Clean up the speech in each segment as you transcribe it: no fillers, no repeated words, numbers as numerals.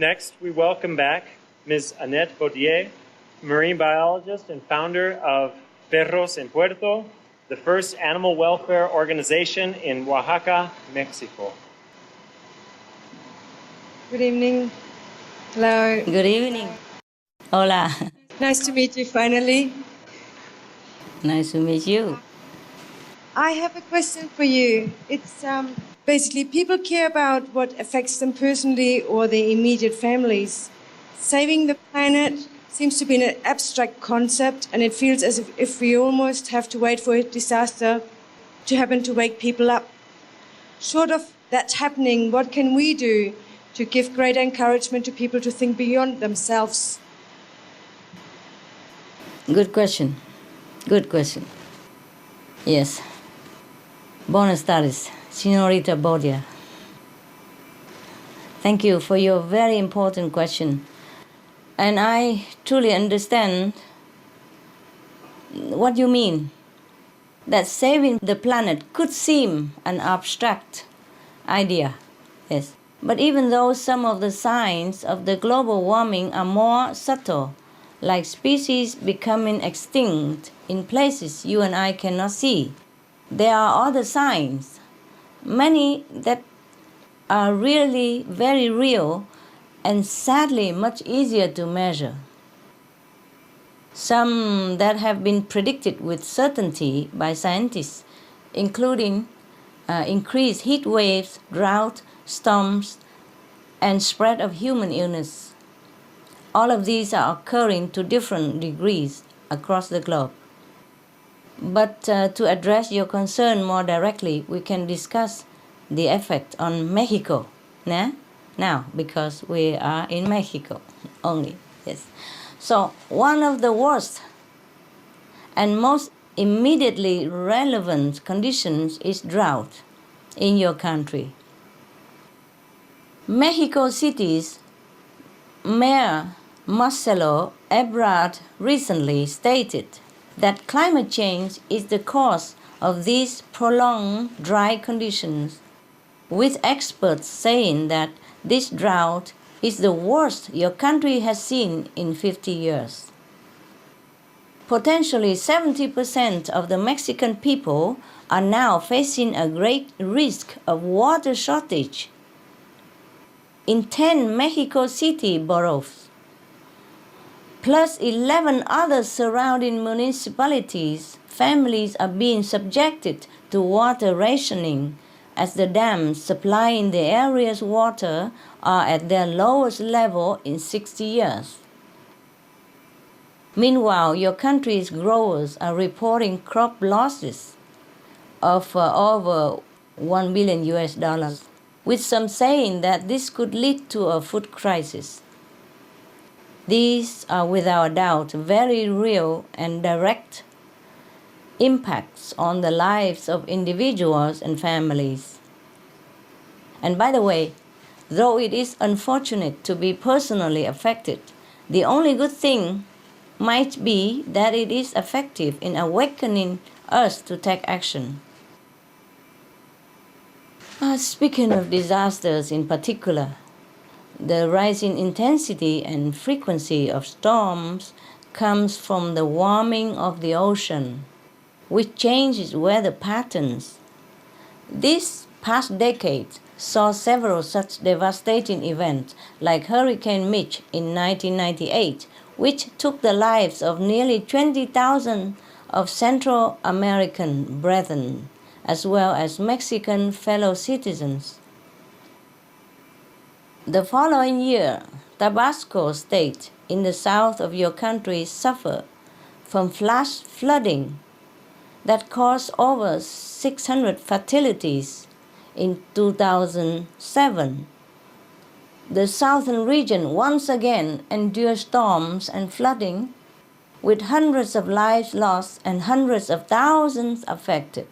Next, we welcome back Ms. Annette Baudier, marine biologist and founder of Perros en Puerto, the first animal welfare organization in Oaxaca, Mexico. Good evening. Hello. Good evening. Hola. Nice to meet you finally. Nice to meet you. I have a question for you. It's basically people care about what affects them personally or their immediate families. Saving the planet seems to be an abstract concept, and it feels as if we almost have to wait for a disaster to happen to wake people up. Short of that happening, what can we do to give greater encouragement to people to think beyond themselves? Good question. Good question. Yes. Buenas tardes, Señorita Baudier. Thank you for your very important question. And I truly understand what you mean. That saving the planet could seem an abstract idea, yes. But even though some of the signs of the global warming are more subtle, like species becoming extinct in places you and I cannot see, there are other signs, many that are really very real and sadly much easier to measure. Some that have been predicted with certainty by scientists, including increased heat waves, drought, storms, and spread of human illness. All of these are occurring to different degrees across the globe. But to address your concern more directly, we can discuss the effect on Mexico now, because we are in Mexico only. Yes. So one of the worst and most immediately relevant conditions is drought in your country. Mexico City's Mayor Marcelo Ebrard recently stated that climate change is the cause of these prolonged dry conditions, with experts saying that this drought is the worst your country has seen in 50 years. Potentially 70% of the Mexican people are now facing a great risk of water shortage. In 10 Mexico City boroughs, plus 11 other surrounding municipalities, families are being subjected to water rationing as the dams supplying the area's water are at their lowest level in 60 years. Meanwhile, your country's growers are reporting crop losses of over $1 billion, with some saying that this could lead to a food crisis. These are without doubt very real and direct impacts on the lives of individuals and families. And by the way, though it is unfortunate to be personally affected, the only good thing might be that it is effective in awakening us to take action. Speaking of disasters in particular, the rising intensity and frequency of storms comes from the warming of the ocean, which changes weather patterns. This past decade saw several such devastating events, like Hurricane Mitch in 1998, which took the lives of nearly 20,000 of Central American brethren, as well as Mexican fellow citizens. The following year, Tabasco State in the south of your country suffered from flash flooding that caused over 600 fatalities in 2007. The southern region once again endured storms and flooding, with hundreds of lives lost and hundreds of thousands affected.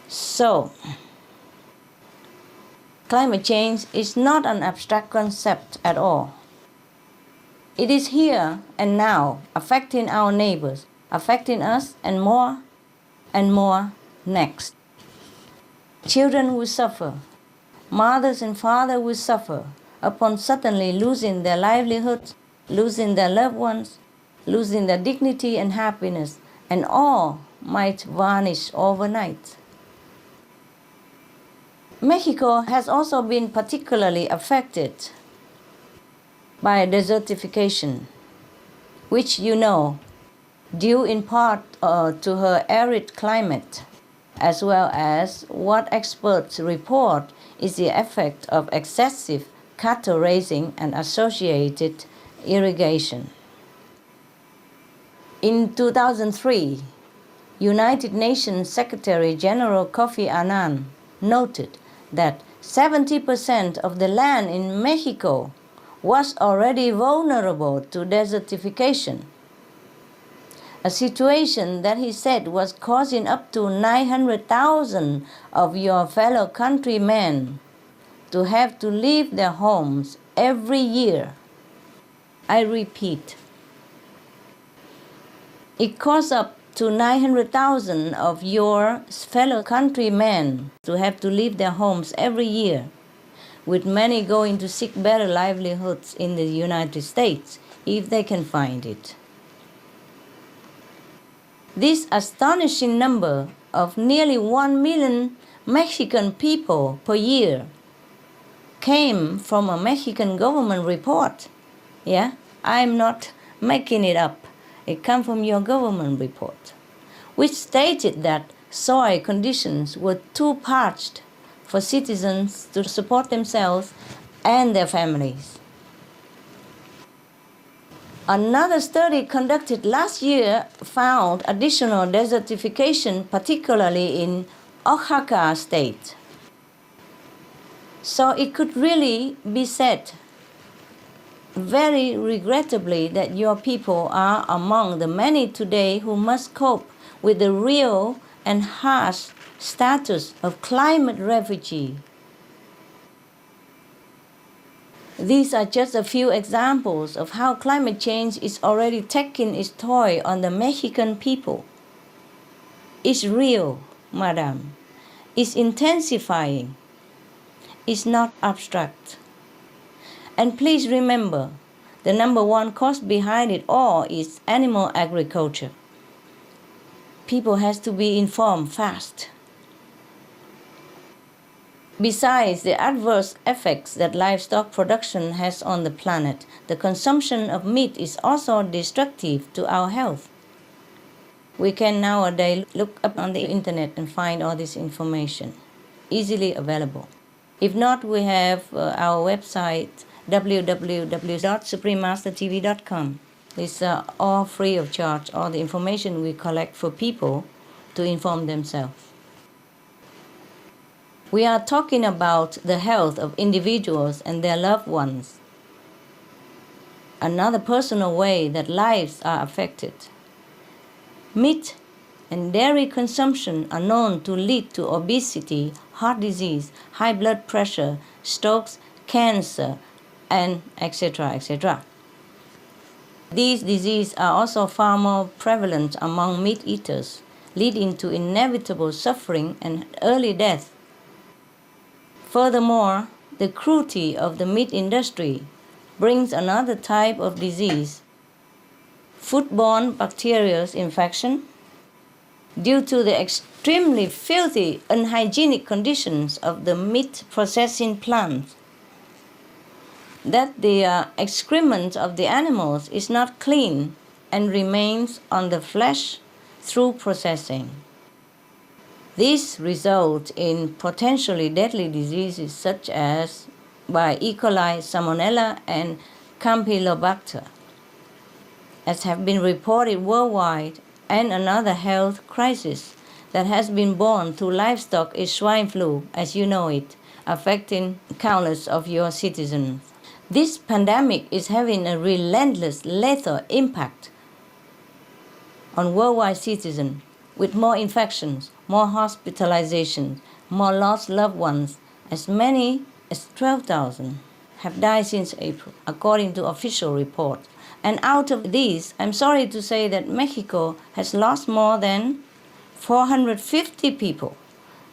So, climate change is not an abstract concept at all. It is here and now, affecting our neighbors, affecting us, and more next. Children will suffer. Mothers and fathers will suffer. upon suddenly losing their livelihoods, losing their loved ones, losing their dignity and happiness, and all might vanish overnight. Mexico has also been particularly affected by desertification, which you know, due in part to her arid climate, as well as what experts report is the effect of excessive cattle raising and associated irrigation. In 2003, United Nations Secretary General Kofi Annan noted that 70% of the land in Mexico was already vulnerable to desertification, a situation that he said was causing up to 900,000 of your fellow countrymen to have to leave their homes every year. I repeat, it caused up to 900,000 of your fellow countrymen to have to leave their homes every year, with many going to seek better livelihoods in the United States if they can find it. This astonishing number of nearly 1 million Mexican people per year came from a Mexican government report. Yeah, I'm not making it up. It comes from your government report, which stated that soil conditions were too parched for citizens to support themselves and their families. Another study conducted last year found additional desertification, particularly in Oaxaca state. So it could really be said very regrettably that your people are among the many today who must cope with the real and harsh status of climate refugee. These are just a few examples of how climate change is already taking its toll on the Mexican people. It's real, madam. It's intensifying. It's not abstract. And please remember, the number one cause behind it all is animal agriculture. People has to be informed fast. Besides the adverse effects that livestock production has on the planet, the consumption of meat is also destructive to our health. We can nowadays look up on the internet and find all this information, easily available. If not, we have our website, www.suprememastertv.com. It's all free of charge, all the information we collect for people to inform themselves. We are talking about the health of individuals and their loved ones. Another personal way that lives are affected. Meat and dairy consumption are known to lead to obesity, heart disease, high blood pressure, strokes, cancer, and etc., etc. These diseases are also far more prevalent among meat eaters, leading to inevitable suffering and early death. Furthermore, the cruelty of the meat industry brings another type of disease, foodborne bacterial infection, due to the extremely filthy, unhygienic conditions of the meat processing plants. That the excrement of the animals is not clean and remains on the flesh through processing. This results in potentially deadly diseases such as by E. coli, Salmonella, and Campylobacter, as have been reported worldwide, and another health crisis that has been born through livestock is swine flu, as you know it, affecting countless of your citizens. This pandemic is having a relentless, lethal impact on worldwide citizens, with more infections, more hospitalizations, more lost loved ones. As many as 12,000 have died since April, according to official reports. And out of these, I'm sorry to say that Mexico has lost more than 450 people,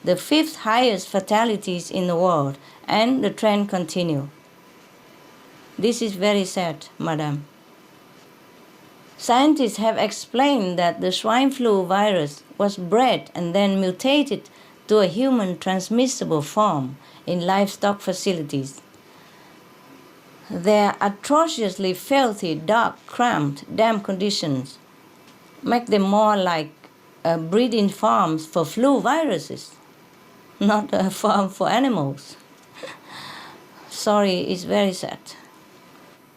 the fifth highest fatalities in the world, and the trend continues. This is very sad, madam. Scientists have explained that the swine flu virus was bred and then mutated to a human transmissible form in livestock facilities. Their atrociously filthy, dark, cramped, damp conditions make them more like breeding farms for flu viruses, not a farm for animals. Sorry, it's very sad.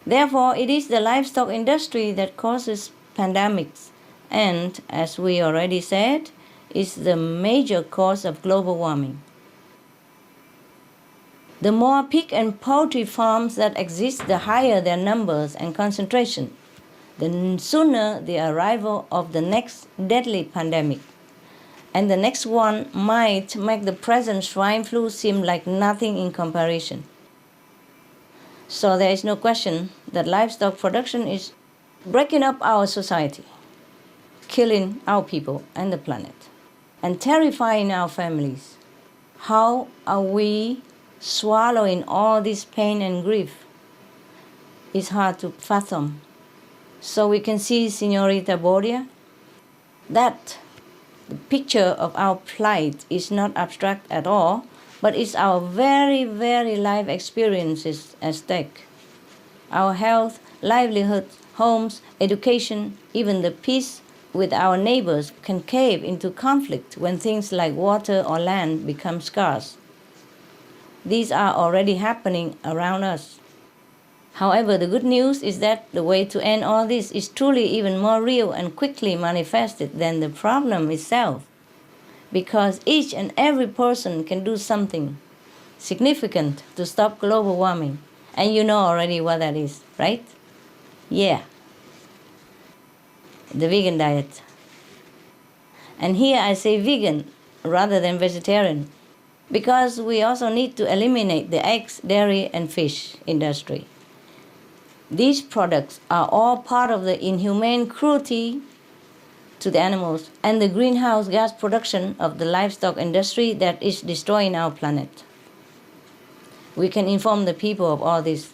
Therefore, it is the livestock industry that causes pandemics and, as we already said, is the major cause of global warming. The more pig and poultry farms that exist, the higher their numbers and concentration, the sooner the arrival of the next deadly pandemic. And the next one might make the present swine flu seem like nothing in comparison. So there is no question that livestock production is breaking up our society, killing our people and the planet, and terrifying our families. How are we swallowing all this pain and grief? It's hard to fathom. So we can see, Señorita Boria, that the picture of our plight is not abstract at all, but it's our very, very life experiences at stake. Our health, livelihood, homes, education, even the peace with our neighbors can cave into conflict when things like water or land become scarce. These are already happening around us. However, the good news is that the way to end all this is truly even more real and quickly manifested than the problem itself, because each and every person can do something significant to stop global warming. And you know already what that is, right? Yeah. The vegan diet. And here I say vegan rather than vegetarian, because we also need to eliminate the eggs, dairy, and fish industry. These products are all part of the inhumane cruelty to the animals and the greenhouse gas production of the livestock industry that is destroying our planet. We can inform the people of all this.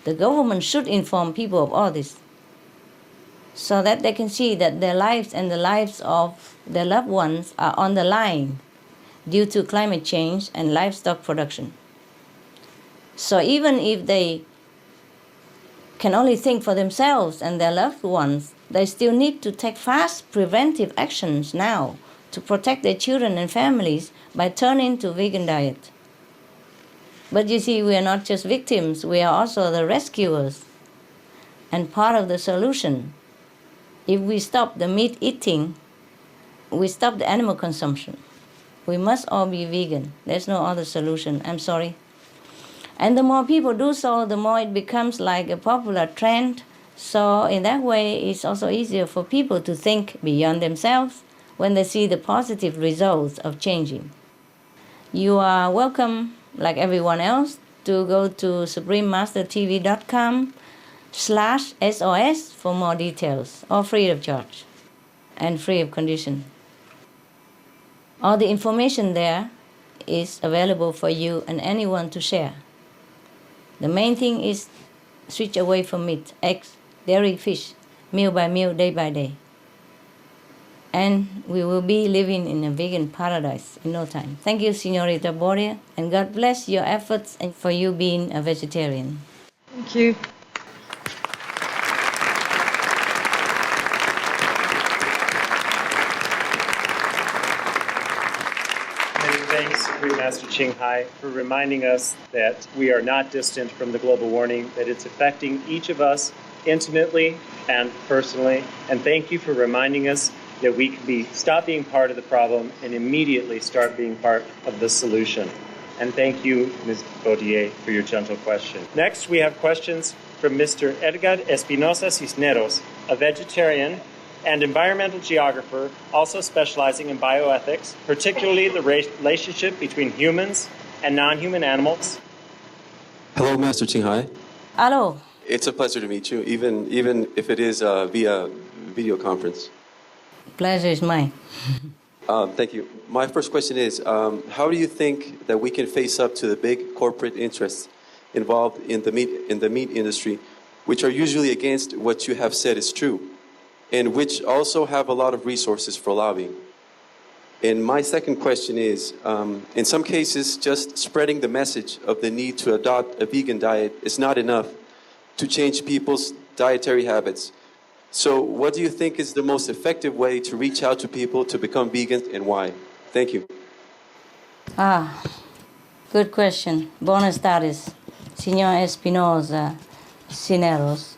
The government should inform people of all this, so that they can see that their lives and the lives of their loved ones are on the line due to climate change and livestock production. So even if they can only think for themselves and their loved ones, they still need to take fast preventive actions now to protect their children and families by turning to vegan diet. But you see, we are not just victims, we are also the rescuers and part of the solution. If we stop the meat eating, we stop the animal consumption. We must all be vegan. There's no other solution. I'm sorry. And the more people do so, the more it becomes like a popular trend. So in that way, it's also easier for people to think beyond themselves when they see the positive results of changing. You are welcome, like everyone else, to go to suprememastertv.com/SOS for more details, all free of charge and free of condition. All the information there is available for you and anyone to share. The main thing is switch away from meat, eggs, dairy, fish, meal by meal, day by day. And we will be living in a vegan paradise in no time. Thank you, Señorita Boria, and God bless your efforts and for you being a vegetarian. Thank you. Many thanks, Supreme Master Ching Hai, for reminding us that we are not distant from the global warming, that it's affecting each of us intimately and personally. And thank you for reminding us that we can stop being part of the problem and immediately start being part of the solution. And thank you, Ms. Baudier, for your gentle question. Next, we have questions from Mr. Edgar Espinosa Cisneros, a vegetarian and environmental geographer, also specializing in bioethics, particularly the relationship between humans and non-human animals. Hello, Master Ching Hai. Hello. It's a pleasure to meet you, even if it is via video conference. Pleasure is mine. Thank you. My first question is, how do you think that we can face up to the big corporate interests involved in the meat industry, which are usually against what you have said is true, and which also have a lot of resources for lobbying. And my second question is, in some cases, just spreading the message of the need to adopt a vegan diet is not enough to change people's dietary habits. So what do you think is the most effective way to reach out to people to become vegans, and why? Thank you. Good question. Buenas tardes, Señor Espinosa Cineros.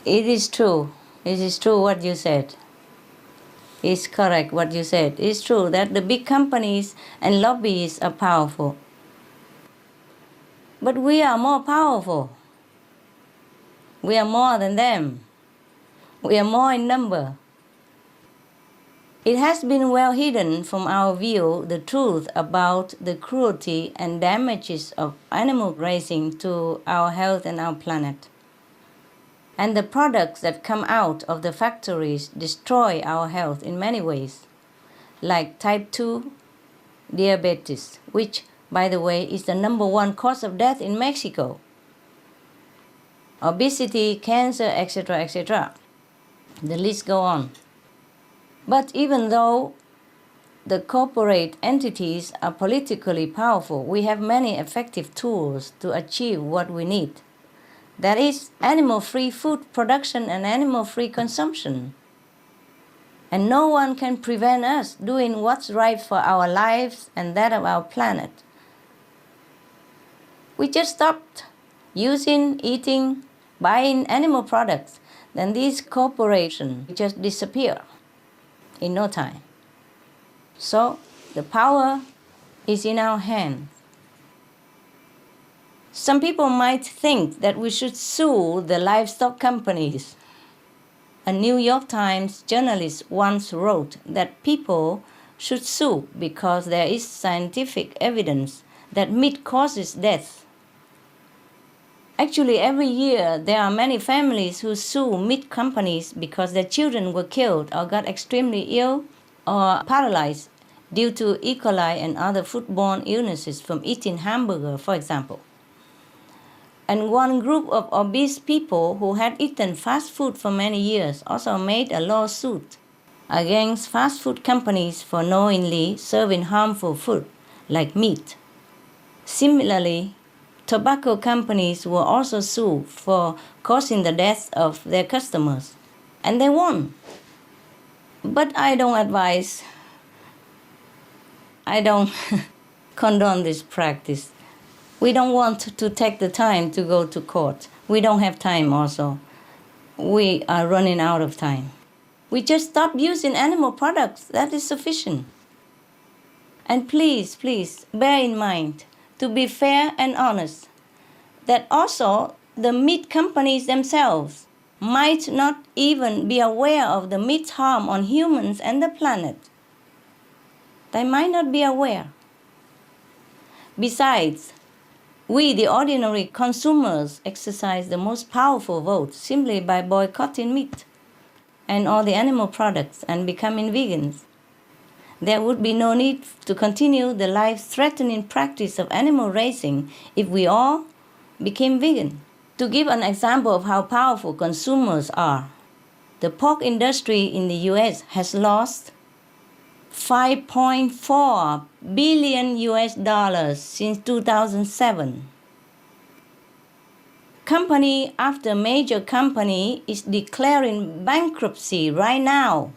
It is true what you said. It's correct what you said. It's true that the big companies and lobbyists are powerful. But we are more powerful. We are more than them. We are more in number. It has been well hidden from our view the truth about the cruelty and damages of animal raising to our health and our planet. And the products that come out of the factories destroy our health in many ways, like type 2 diabetes, which, by the way, is the #1 cause of death in Mexico. Obesity, cancer, etc., etc. The list goes on. But even though the corporate entities are politically powerful, we have many effective tools to achieve what we need. That is animal-free food production and animal-free consumption. And no one can prevent us doing what's right for our lives and that of our planet. We just stopped using, eating, buying animal products, then these corporations just disappear in no time. So the power is in our hands. Some people might think that we should sue the livestock companies. A New York Times journalist once wrote that people should sue because there is scientific evidence that meat causes death. Actually, every year there are many families who sue meat companies because their children were killed or got extremely ill or paralyzed due to E. coli and other foodborne illnesses from eating hamburger, for example. And one group of obese people who had eaten fast food for many years also made a lawsuit against fast food companies for knowingly serving harmful food, like meat. Similarly, tobacco companies were also sued for causing the death of their customers, and they won. But I don't condone this practice. We don't want to take the time to go to court. We don't have time also. We are running out of time. We just stop using animal products. That is sufficient. And please, bear in mind, to be fair and honest, that also the meat companies themselves might not even be aware of the meat's harm on humans and the planet. They might not be aware. Besides, we, the ordinary consumers, exercise the most powerful vote simply by boycotting meat and all the animal products and becoming vegans. There would be no need to continue the life-threatening practice of animal raising if we all became vegan. To give an example of how powerful consumers are, the pork industry in the US has lost $5.4 billion since 2007. Company after major company is declaring bankruptcy right now.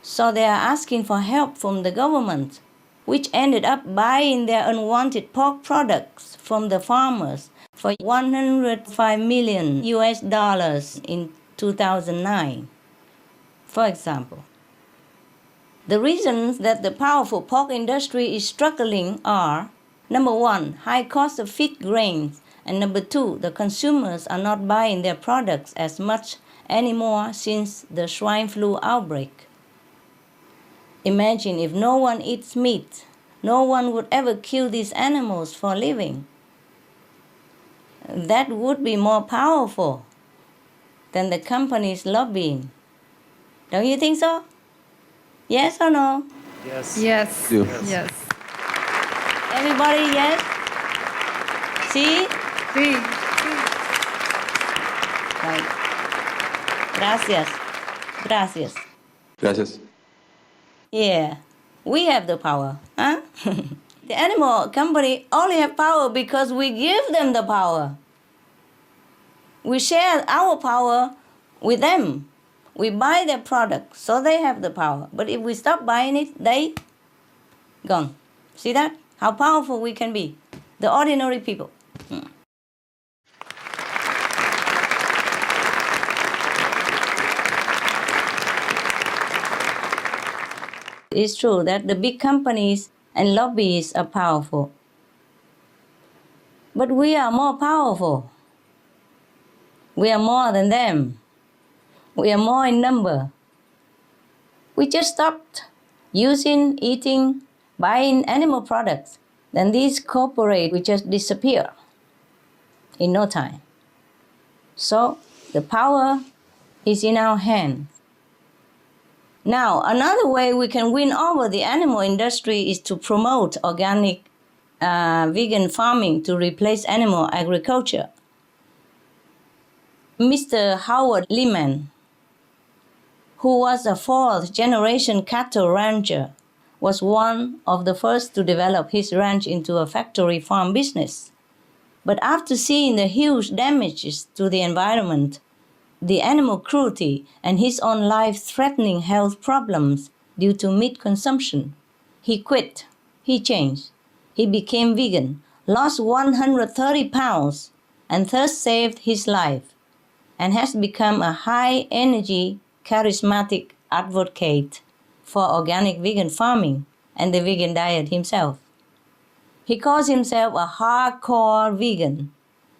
So they are asking for help from the government, which ended up buying their unwanted pork products from the farmers for $105 million in 2009, for example. The reasons that the powerful pork industry is struggling are, #1, high cost of feed grains, and #2, the consumers are not buying their products as much anymore since the swine flu outbreak. Imagine if no one eats meat, no one would ever kill these animals for a living. That would be more powerful than the companies lobbying. Don't you think so? Yes or no? Yes. Yes. Yeah. Yes. Everybody, yes? See? Sí. Right. Gracias. Gracias. Gracias. Yeah, we have the power, huh? The animal company only have power because we give them the power. We share our power with them. We buy their product, so they have the power. But if we stop buying it, they gone. See that? How powerful we can be. The ordinary people. It's true that the big companies and lobbyists are powerful. But we are more powerful. We are more than them. We are more in number. We just stopped using, eating, buying animal products. Then these corporates will just disappear in no time. So the power is in our hands. Now, another way we can win over the animal industry is to promote organic vegan farming to replace animal agriculture. Mr. Howard Lehman, who was a fourth-generation cattle rancher, was one of the first to develop his ranch into a factory farm business. But after seeing the huge damages to the environment, the animal cruelty, and his own life-threatening health problems due to meat consumption, he quit. He changed. He became vegan, lost 130 pounds, and thus saved his life, and has become a high-energy, charismatic advocate for organic vegan farming and the vegan diet himself. He calls himself a hardcore vegan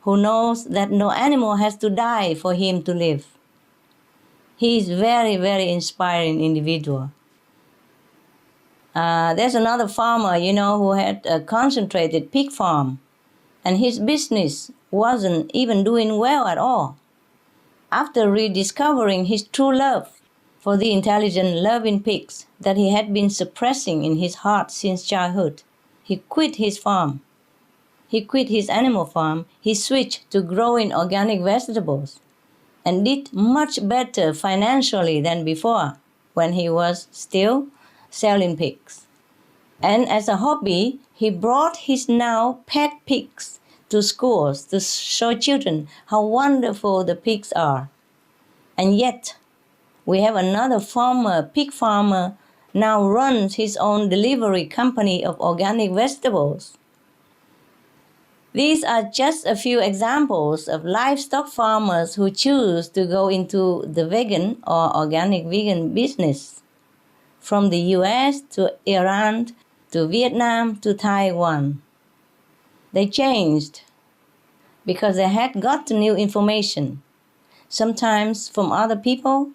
who knows that no animal has to die for him to live. He is very, very inspiring individual. There's another farmer, who had a concentrated pig farm, and his business wasn't even doing well at all. After rediscovering his true love for the intelligent, loving pigs that he had been suppressing in his heart since childhood, he quit his farm. He quit his animal farm. He switched to growing organic vegetables and did much better financially than before when he was still selling pigs. And as a hobby, he brought his now pet pigs to schools to show children how wonderful the pigs are. And yet, we have another pig farmer, now runs his own delivery company of organic vegetables. These are just a few examples of livestock farmers who choose to go into the vegan or organic vegan business, from the US to Iran to Vietnam to Taiwan. They changed because they had got new information, sometimes from other people,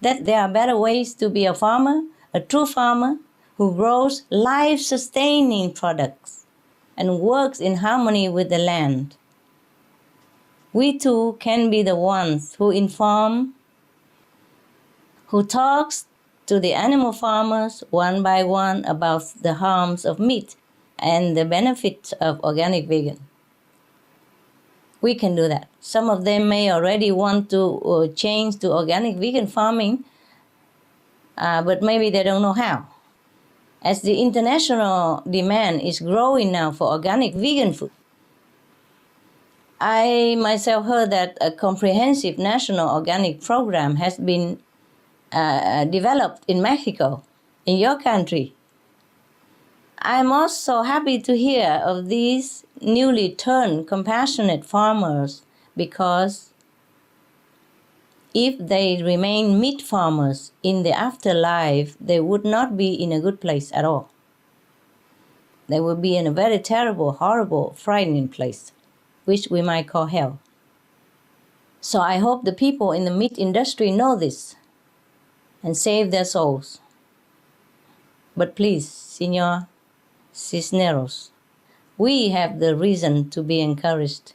that there are better ways to be a farmer, a true farmer who grows life-sustaining products and works in harmony with the land. We too can be the ones who inform, who talks to the animal farmers one by one about the harms of meat and the benefits of organic vegan. We can do that. Some of them may already want to change to organic vegan farming, but maybe they don't know how. As the international demand is growing now for organic vegan food, I myself heard that a comprehensive national organic program has been developed in Mexico, in your country. I'm also happy to hear of these newly turned compassionate farmers, because if they remain meat farmers in the afterlife, they would not be in a good place at all. They would be in a very terrible, horrible, frightening place, which we might call hell. So I hope the people in the meat industry know this and save their souls. But please, Señor Cisneros, we have the reason to be encouraged.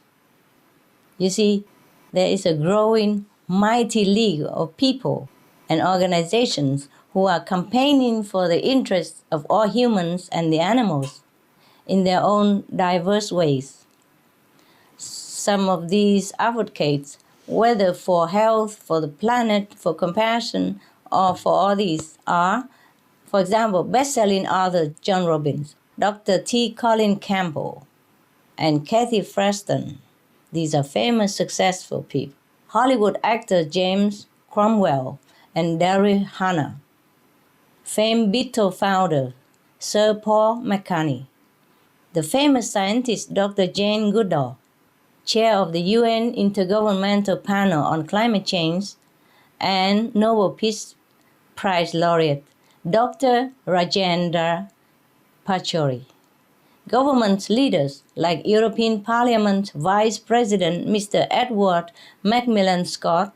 You see, there is a growing, mighty league of people and organizations who are campaigning for the interests of all humans and the animals in their own diverse ways. some of these advocates, whether for health, for the planet, for compassion, or for all these, are, for example, best-selling author John Robbins, Dr. T. Colin Campbell, and Kathy Preston. These are famous, successful people. Hollywood actor James Cromwell and Daryl Hannah. Famed Beatle founder Sir Paul McCartney. The famous scientist Dr. Jane Goodall, chair of the UN Intergovernmental Panel on Climate Change, and Nobel Peace Prize laureate Dr. Rajendra Pachauri. Government leaders like European Parliament Vice President Mr. Edward Macmillan Scott,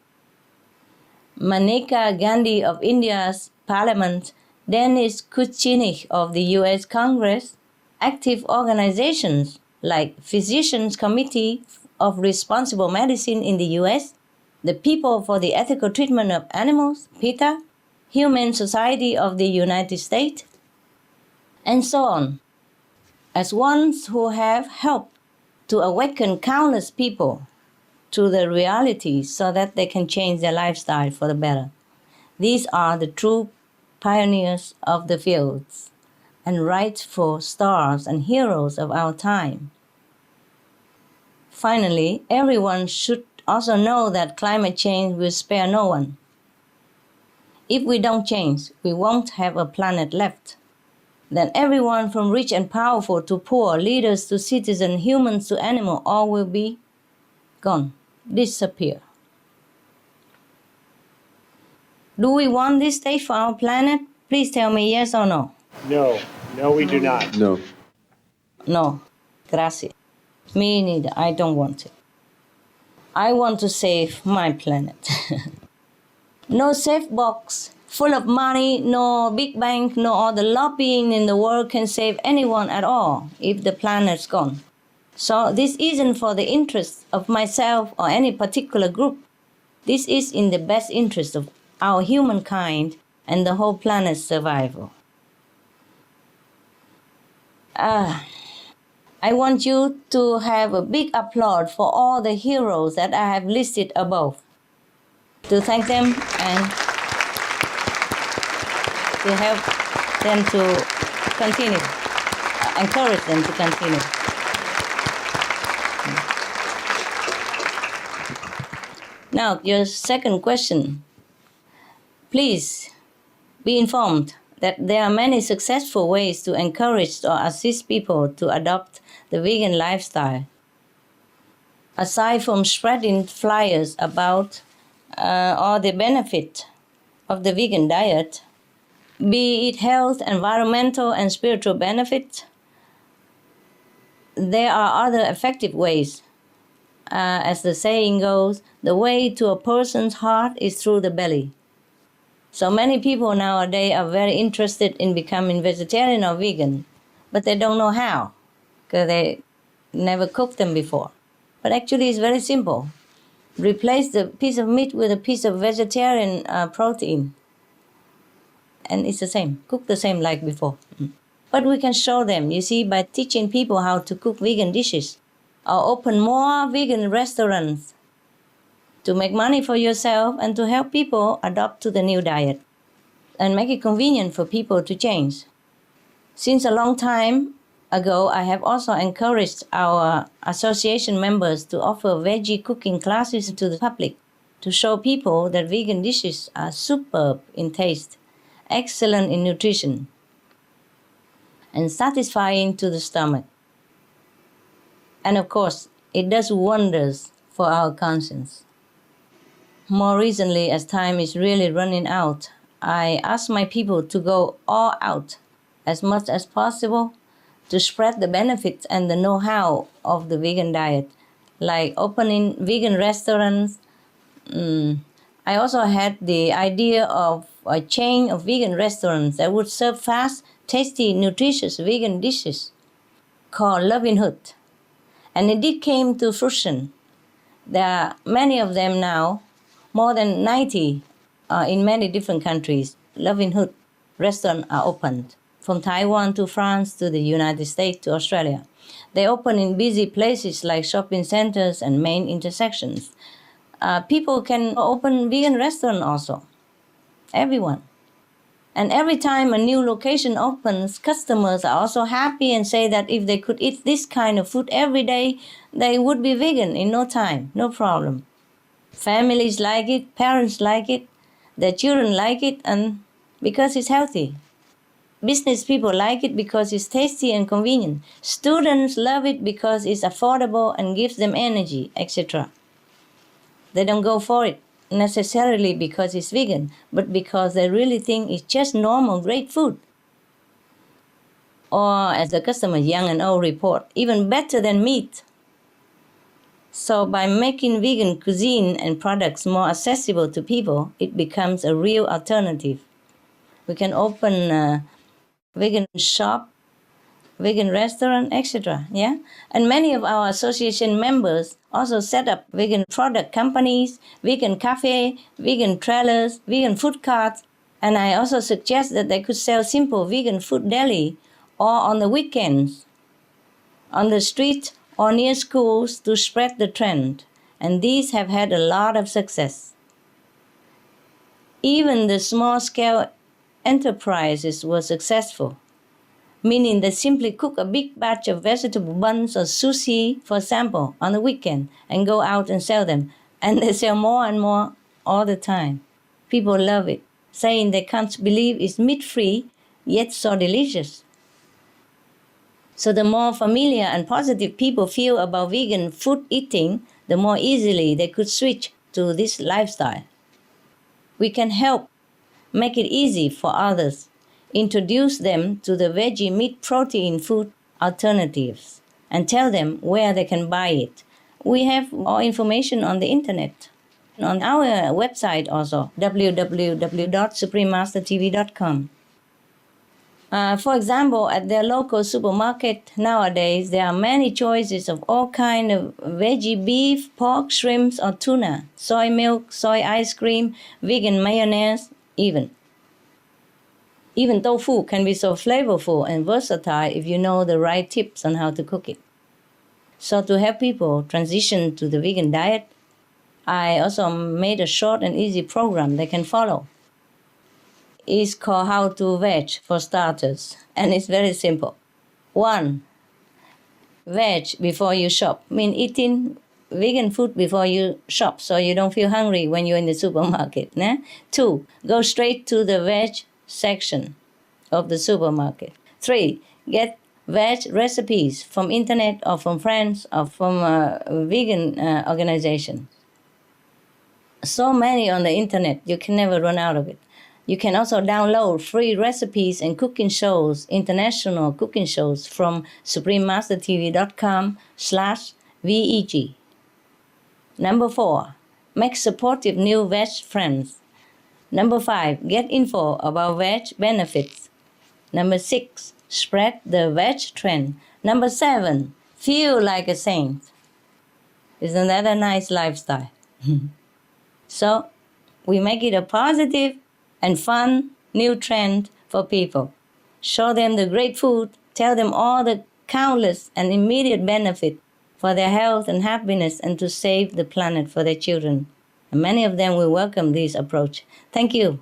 Maneka Gandhi of India's Parliament, Dennis Kucinich of the US Congress, active organizations like Physicians Committee of Responsible Medicine in the US, the People for the Ethical Treatment of Animals, PETA, Humane Society of the United States, and so on, as ones who have helped to awaken countless people to the reality so that they can change their lifestyle for the better. These are the true pioneers of the fields and rightful stars and heroes of our time. Finally, everyone should also know that climate change will spare no one. If we don't change, we won't have a planet left. Then everyone from rich and powerful to poor, leaders to citizens, humans to animals, all will be gone, disappear. Do we want this state for our planet? Please tell me yes or no. No. No, we do not. No. No. Gracias. Me neither. I don't want it. I want to save my planet. No safe box full of money, no big bank, no all the lobbying in the world can save anyone at all if the planet's gone. So this isn't for the interest of myself or any particular group. This is in the best interest of our humankind and the whole planet's survival. I want you to have a big applause for all the heroes that I have listed above, to thank them and to help them to continue, encourage them to continue. Now, your second question. Please be informed that there are many successful ways to encourage or assist people to adopt the vegan lifestyle. Aside from spreading flyers about all the benefit of the vegan diet, be it health, environmental, and spiritual benefits, there are other effective ways. As the saying goes, the way to a person's heart is through the belly. So many people nowadays are very interested in becoming vegetarian or vegan, but they don't know how, because they never cooked them before. But actually it's very simple. Replace the piece of meat with a piece of vegetarian protein. And it's the same, cook the same like before. But we can show them, you see, by teaching people how to cook vegan dishes, or open more vegan restaurants to make money for yourself and to help people adopt to the new diet and make it convenient for people to change. Since a long time ago, I have also encouraged our association members to offer veggie cooking classes to the public to show people that vegan dishes are superb in taste, excellent in nutrition, and satisfying to the stomach. And of course, it does wonders for our conscience. More recently, as time is really running out, I ask my people to go all out as much as possible to spread the benefits and the know-how of the vegan diet, like opening vegan restaurants. I also had the idea of a chain of vegan restaurants that would serve fast, tasty, nutritious vegan dishes called Loving Hood. And it did came to fruition. There are many of them now, more than 90 in many different countries. Loving Hood restaurants are opened, from Taiwan to France to the United States to Australia. They open in busy places like shopping centers and main intersections. People can open vegan restaurant also. Everyone. And every time a new location opens, customers are also happy and say that if they could eat this kind of food every day, they would be vegan in no time, no problem. Families like it, parents like it, their children like it, and because it's healthy. Business people like it because it's tasty and convenient. Students love it because it's affordable and gives them energy, etc. They don't go for it necessarily because it's vegan, but because they really think it's just normal, great food. Or, as the customers, young and old, report, even better than meat. So by making vegan cuisine and products more accessible to people, it becomes a real alternative. We can open a vegan shop, vegan restaurant, etc. Yeah, and many of our association members also set up vegan product companies, vegan cafe, vegan trailers, vegan food carts, and I also suggest that they could sell simple vegan food daily or on the weekends, on the street or near schools to spread the trend, and these have had a lot of success. Even the small-scale enterprises were successful, meaning they simply cook a big batch of vegetable buns or sushi, for example, on the weekend and go out and sell them. And they sell more and more all the time. People love it, saying they can't believe it's meat-free, yet so delicious. So the more familiar and positive people feel about vegan food eating, the more easily they could switch to this lifestyle. We can help make it easy for others, introduce them to the veggie meat protein food alternatives, and tell them where they can buy it. We have all information on the internet, on our website also, www.suprememastertv.com. For example, at their local supermarket nowadays, there are many choices of all kinds of veggie beef, pork, shrimps, or tuna, soy milk, soy ice cream, vegan mayonnaise, even. Even tofu can be so flavorful and versatile if you know the right tips on how to cook it. So to help people transition to the vegan diet, I also made a short and easy program they can follow. It's called How to Veg for Starters, and it's very simple. 1. Veg before you shop, mean eating vegan food before you shop so you don't feel hungry when you're in the supermarket. 2. Go straight to the veg section of the supermarket. 3. Get veg recipes from internet or from friends or from a vegan organization. So many on the internet, you can never run out of it. You can also download free recipes and cooking shows, international cooking shows from suprememastertv.com/VEG. 4. Make supportive new veg friends. 5. Get info about veg benefits. 6. Spread the veg trend. 7. Feel like a saint. Isn't that a nice lifestyle? So, we make it a positive and fun new trend for people. Show them the great food, tell them all the countless and immediate benefit for their health and happiness and to save the planet for their children. And many of them will welcome this approach. Thank you,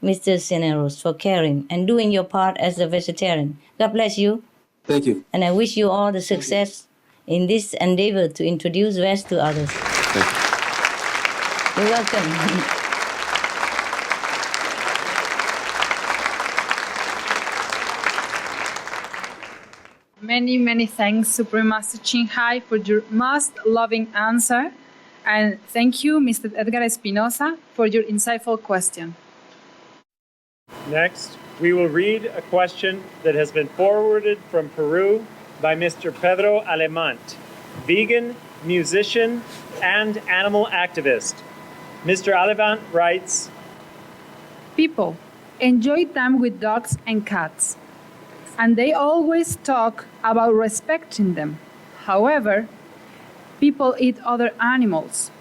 Mr. Cineros, for caring and doing your part as a vegetarian. God bless you. Thank you. And I wish you all the success in this endeavor to introduce veg to others. Thank you. You're welcome. Many, many thanks, Supreme Master Ching Hai, for your most loving answer. And thank you, Mr. Edgar Espinosa, for your insightful question. Next, we will read a question that has been forwarded from Peru by Mr. Pedro Alemant, vegan, musician, and animal activist. Mr. Alemant writes, People enjoy time with dogs and cats, and they always talk about respecting them. However, people eat other animals.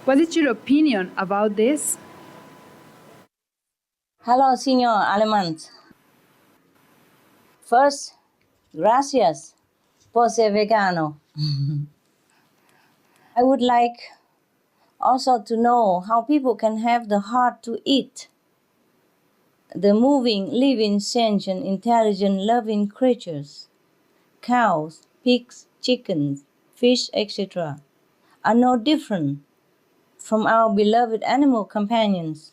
What is your opinion about this? Hello, Señor Alemant. First, gracias por ser vegano. I would like also to know how people can have the heart to eat the moving, living, sentient, intelligent, loving creatures. Cows, pigs, chickens, fish, etc. are no different from our beloved animal companions.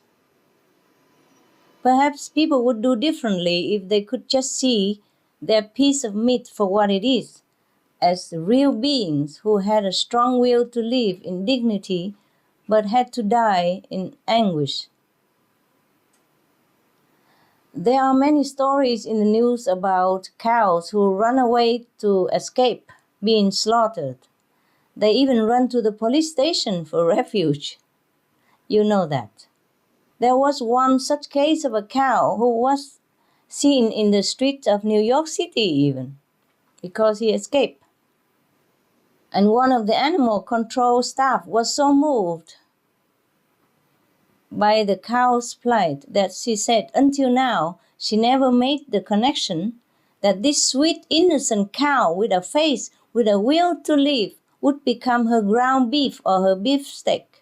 Perhaps people would do differently if they could just see their piece of meat for what it is, as real beings who had a strong will to live in dignity but had to die in anguish. There are many stories in the news about cows who run away to escape being slaughtered. They even run to the police station for refuge. You know that. There was one such case of a cow who was seen in the streets of New York City even, because he escaped. And one of the animal control staff was so moved by the cow's plight that she said until now she never made the connection that this sweet innocent cow with a face, with a will to live, would become her ground beef or her beefsteak.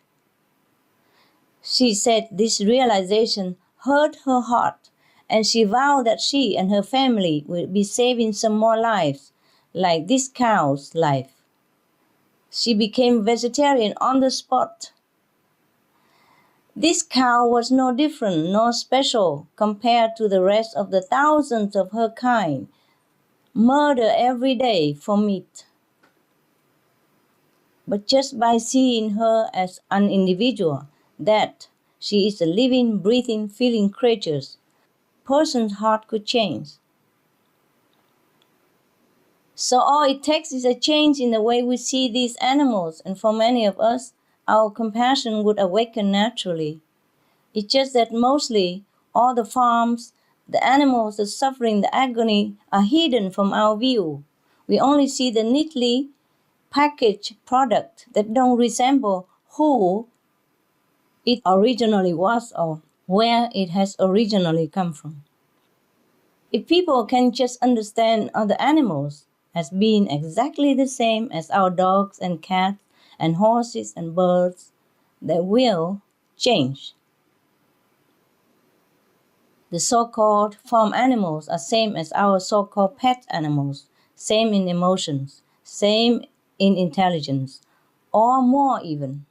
She said this realization hurt her heart, and she vowed that she and her family would be saving some more lives, like this cow's life. She became vegetarian on the spot. This cow was no different nor special compared to the rest of the thousands of her kind, murdered every day for meat. But just by seeing her as an individual, that she is a living, breathing, feeling creature, person's heart could change. So all it takes is a change in the way we see these animals, and for many of us, our compassion would awaken naturally. It's just that mostly all the farms, the animals, the suffering, the agony are hidden from our view. We only see the neatly packaged product that don't resemble who it originally was or where it has originally come from. If people can just understand other animals as being exactly the same as our dogs and cats and horses and birds, they will change. The so-called farm animals are same as our so-called pet animals, same in emotions, same in intelligence, or more even.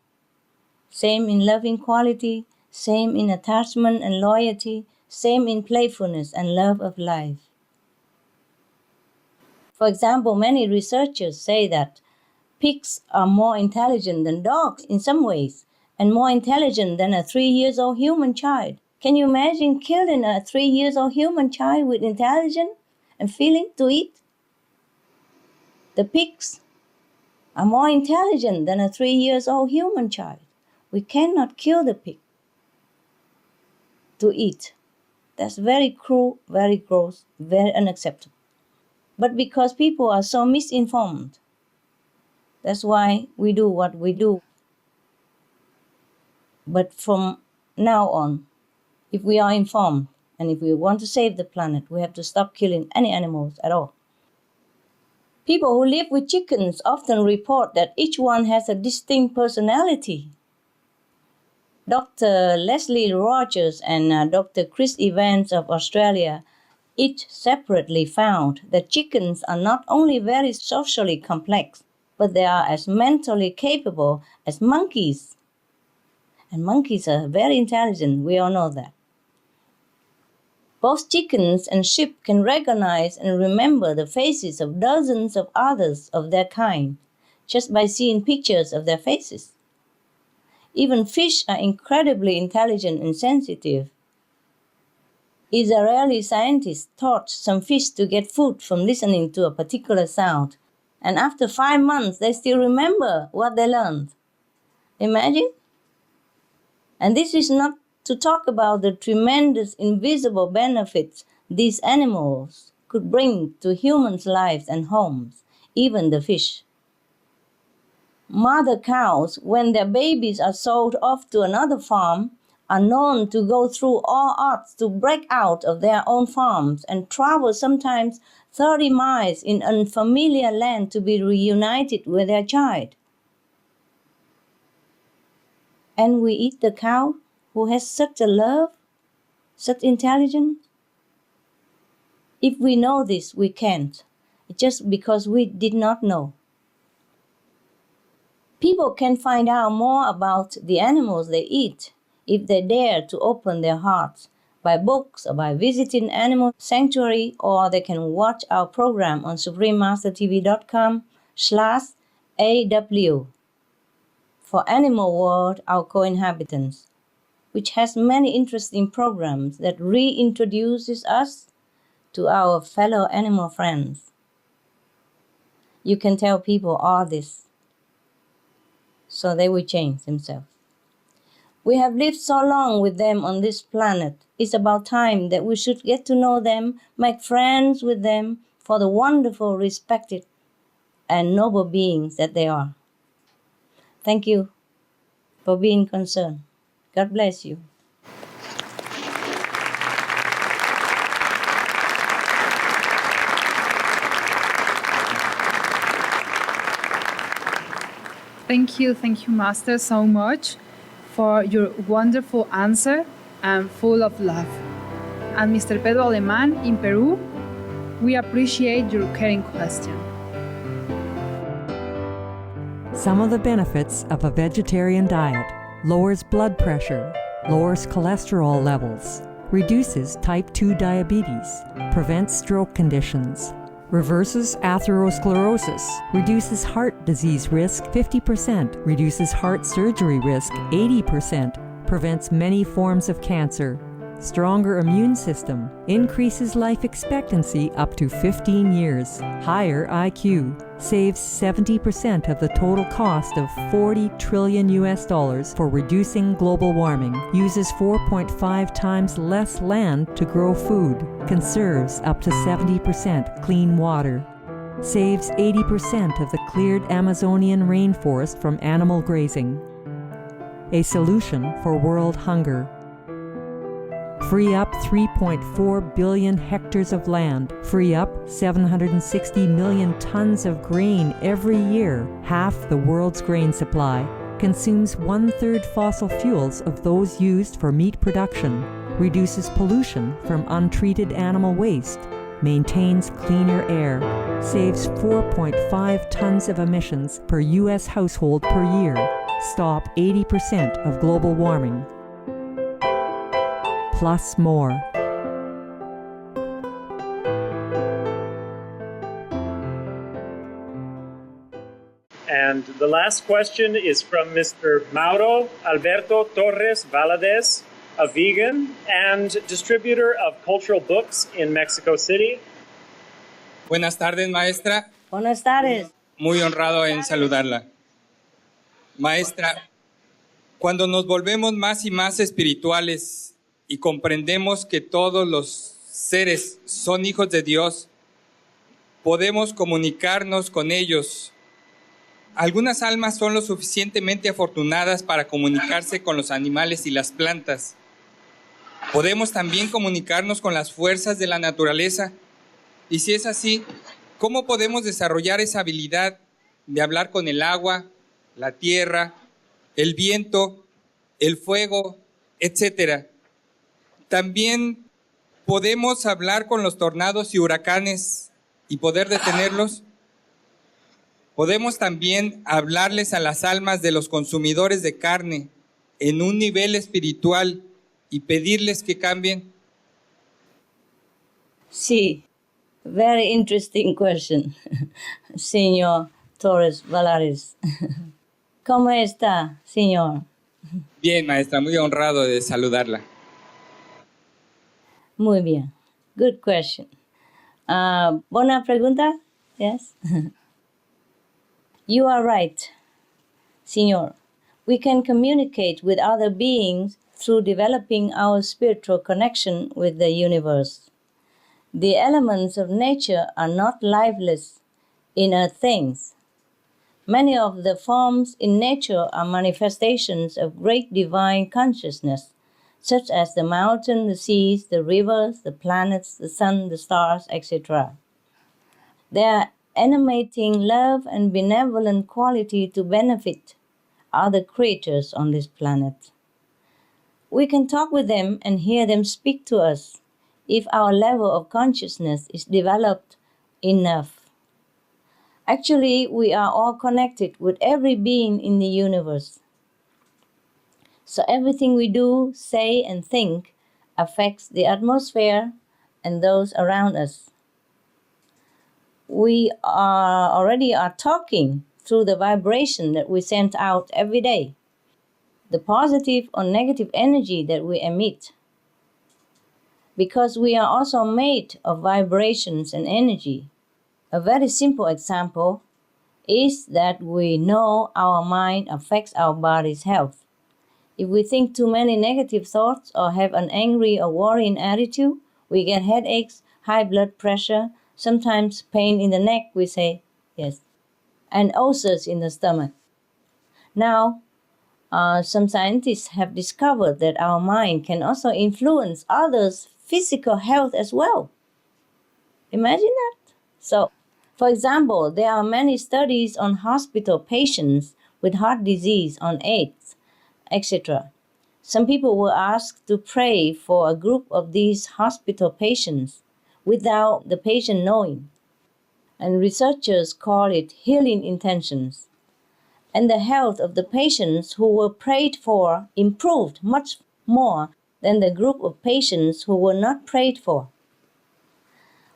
Same in loving quality, same in attachment and loyalty, same in playfulness and love of life. For example, many researchers say that pigs are more intelligent than dogs in some ways, and more intelligent than a 3-year-old human child. Can you imagine killing a 3-year-old human child with intelligence and feeling to eat? The pigs are more intelligent than a 3-year-old human child. We cannot kill the pig to eat. That's very cruel, very gross, very unacceptable. But because people are so misinformed, that's why we do what we do. But from now on, if we are informed and if we want to save the planet, we have to stop killing any animals at all. People who live with chickens often report that each one has a distinct personality. Dr. Leslie Rogers and Dr. Chris Evans of Australia each separately found that chickens are not only very socially complex, but they are as mentally capable as monkeys. And monkeys are very intelligent, we all know that. Both chickens and sheep can recognize and remember the faces of dozens of others of their kind, just by seeing pictures of their faces. Even fish are incredibly intelligent and sensitive. Israeli scientists taught some fish to get food from listening to a particular sound, and after 5 months they still remember what they learned. Imagine? And this is not to talk about the tremendous invisible benefits these animals could bring to humans' lives and homes, even the fish. Mother cows, when their babies are sold off to another farm, are known to go through all odds to break out of their own farms and travel sometimes 30 miles in unfamiliar land to be reunited with their child. And we eat the cow who has such a love, such intelligence. If we know this, we can't, just because we did not know. People can find out more about the animals they eat if they dare to open their hearts by books or by visiting Animal Sanctuary, or they can watch our program on suprememastertv.com/AW for Animal World, Our Co-Inhabitants, which has many interesting programs that reintroduces us to our fellow animal friends. You can tell people all this, so they will change themselves. We have lived so long with them on this planet. It's about time that we should get to know them, make friends with them for the wonderful, respected, and noble beings that they are. Thank you for being concerned. God bless you. Thank you, Master, so much for your wonderful answer and full of love. And Mr. Pedro Alemán in Peru, we appreciate your caring question. Some of the benefits of a vegetarian diet: lowers blood pressure, lowers cholesterol levels, reduces type 2 diabetes, prevents stroke conditions, reverses atherosclerosis, reduces heart disease risk 50%, reduces heart surgery risk 80%, prevents many forms of cancer, stronger immune system, increases life expectancy up to 15 years, higher IQ, saves 70% of the total cost of $40 trillion for reducing global warming, uses 4.5 times less land to grow food, conserves up to 70% clean water, saves 80% of the cleared Amazonian rainforest from animal grazing, a solution for world hunger. Free up 3.4 billion hectares of land, free up 760 million tons of grain every year, half the world's grain supply, consumes 1/3 fossil fuels of those used for meat production, reduces pollution from untreated animal waste, maintains cleaner air, saves 4.5 tons of emissions per U.S. household per year, stop 80% of global warming, plus more. And the last question is from Mr. Mauro Alberto Torres Valadez, a vegan and distributor of cultural books in Mexico City. Buenas tardes, maestra. Buenas tardes. Muy honrado en saludarla. Maestra, cuando nos volvemos más y más espirituales y comprendemos que todos los seres son hijos de Dios, podemos comunicarnos con ellos. Algunas almas son lo suficientemente afortunadas para comunicarse con los animales y las plantas. Podemos también comunicarnos con las fuerzas de la naturaleza. Y si es así, ¿cómo podemos desarrollar esa habilidad de hablar con el agua, la tierra, el viento, el fuego, etcétera? También podemos hablar con los tornados y huracanes y poder detenerlos. Podemos también hablarles a las almas de los consumidores de carne en un nivel espiritual y pedirles que cambien. Sí, very interesting question, señor Torres Valares. ¿Cómo está, señor? Bien, maestra, muy honrado de saludarla. Muy bien. Good question. Buena pregunta? Yes. You are right, Señor. We can communicate with other beings through developing our spiritual connection with the universe. The elements of nature are not lifeless, inert things. Many of the forms in nature are manifestations of great divine consciousness, such as the mountain, the seas, the rivers, the planets, the sun, the stars, etc. Their animating love and benevolent quality to benefit other creatures on this planet. We can talk with them and hear them speak to us if our level of consciousness is developed enough. Actually, we are all connected with every being in the universe. So everything we do, say, and think affects the atmosphere and those around us. We already are talking through the vibration that we send out every day, the positive or negative energy that we emit. Because we are also made of vibrations and energy. A very simple example is that we know our mind affects our body's health. If we think too many negative thoughts or have an angry or worrying attitude, we get headaches, high blood pressure, sometimes pain in the neck, we say, yes, and ulcers in the stomach. Now, some scientists have discovered that our mind can also influence others' physical health as well. Imagine that. So, for example, there are many studies on hospital patients with heart disease, on AIDS, etc. Some people were asked to pray for a group of these hospital patients without the patient knowing. And researchers call it healing intentions. And the health of the patients who were prayed for improved much more than the group of patients who were not prayed for.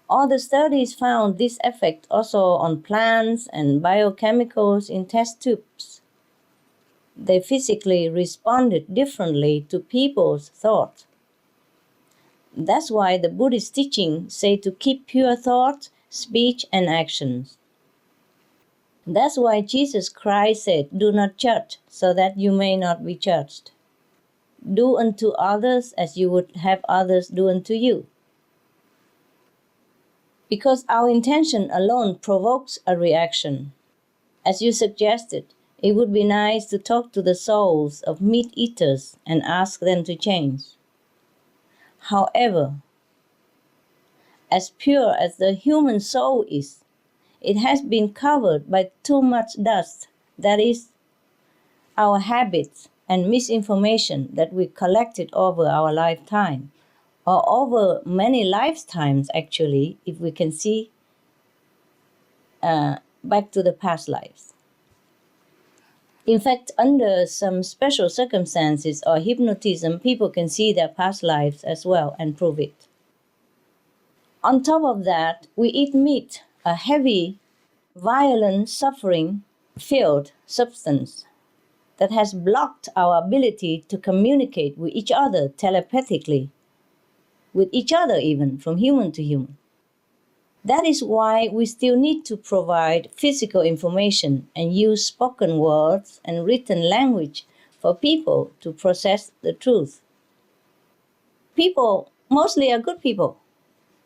All the studies found this effect also on plants and biochemicals in test tubes. They physically responded differently to people's thoughts. That's why the Buddhist teachings say to keep pure thought, speech, and actions. That's why Jesus Christ said, "Do not judge, so that you may not be judged. Do unto others as you would have others do unto you." Because our intention alone provokes a reaction. As you suggested, it would be nice to talk to the souls of meat eaters and ask them to change. However, as pure as the human soul is, it has been covered by too much dust, that is, our habits and misinformation that we collected over our lifetime, or over many lifetimes actually, if we can see back to the past lives. In fact, under some special circumstances or hypnotism, people can see their past lives as well and prove it. On top of that, we eat meat, a heavy, violent, suffering-filled substance that has blocked our ability to communicate with each other telepathically, with each other even, from human to human. That is why we still need to provide physical information and use spoken words and written language for people to process the truth. People mostly are good people.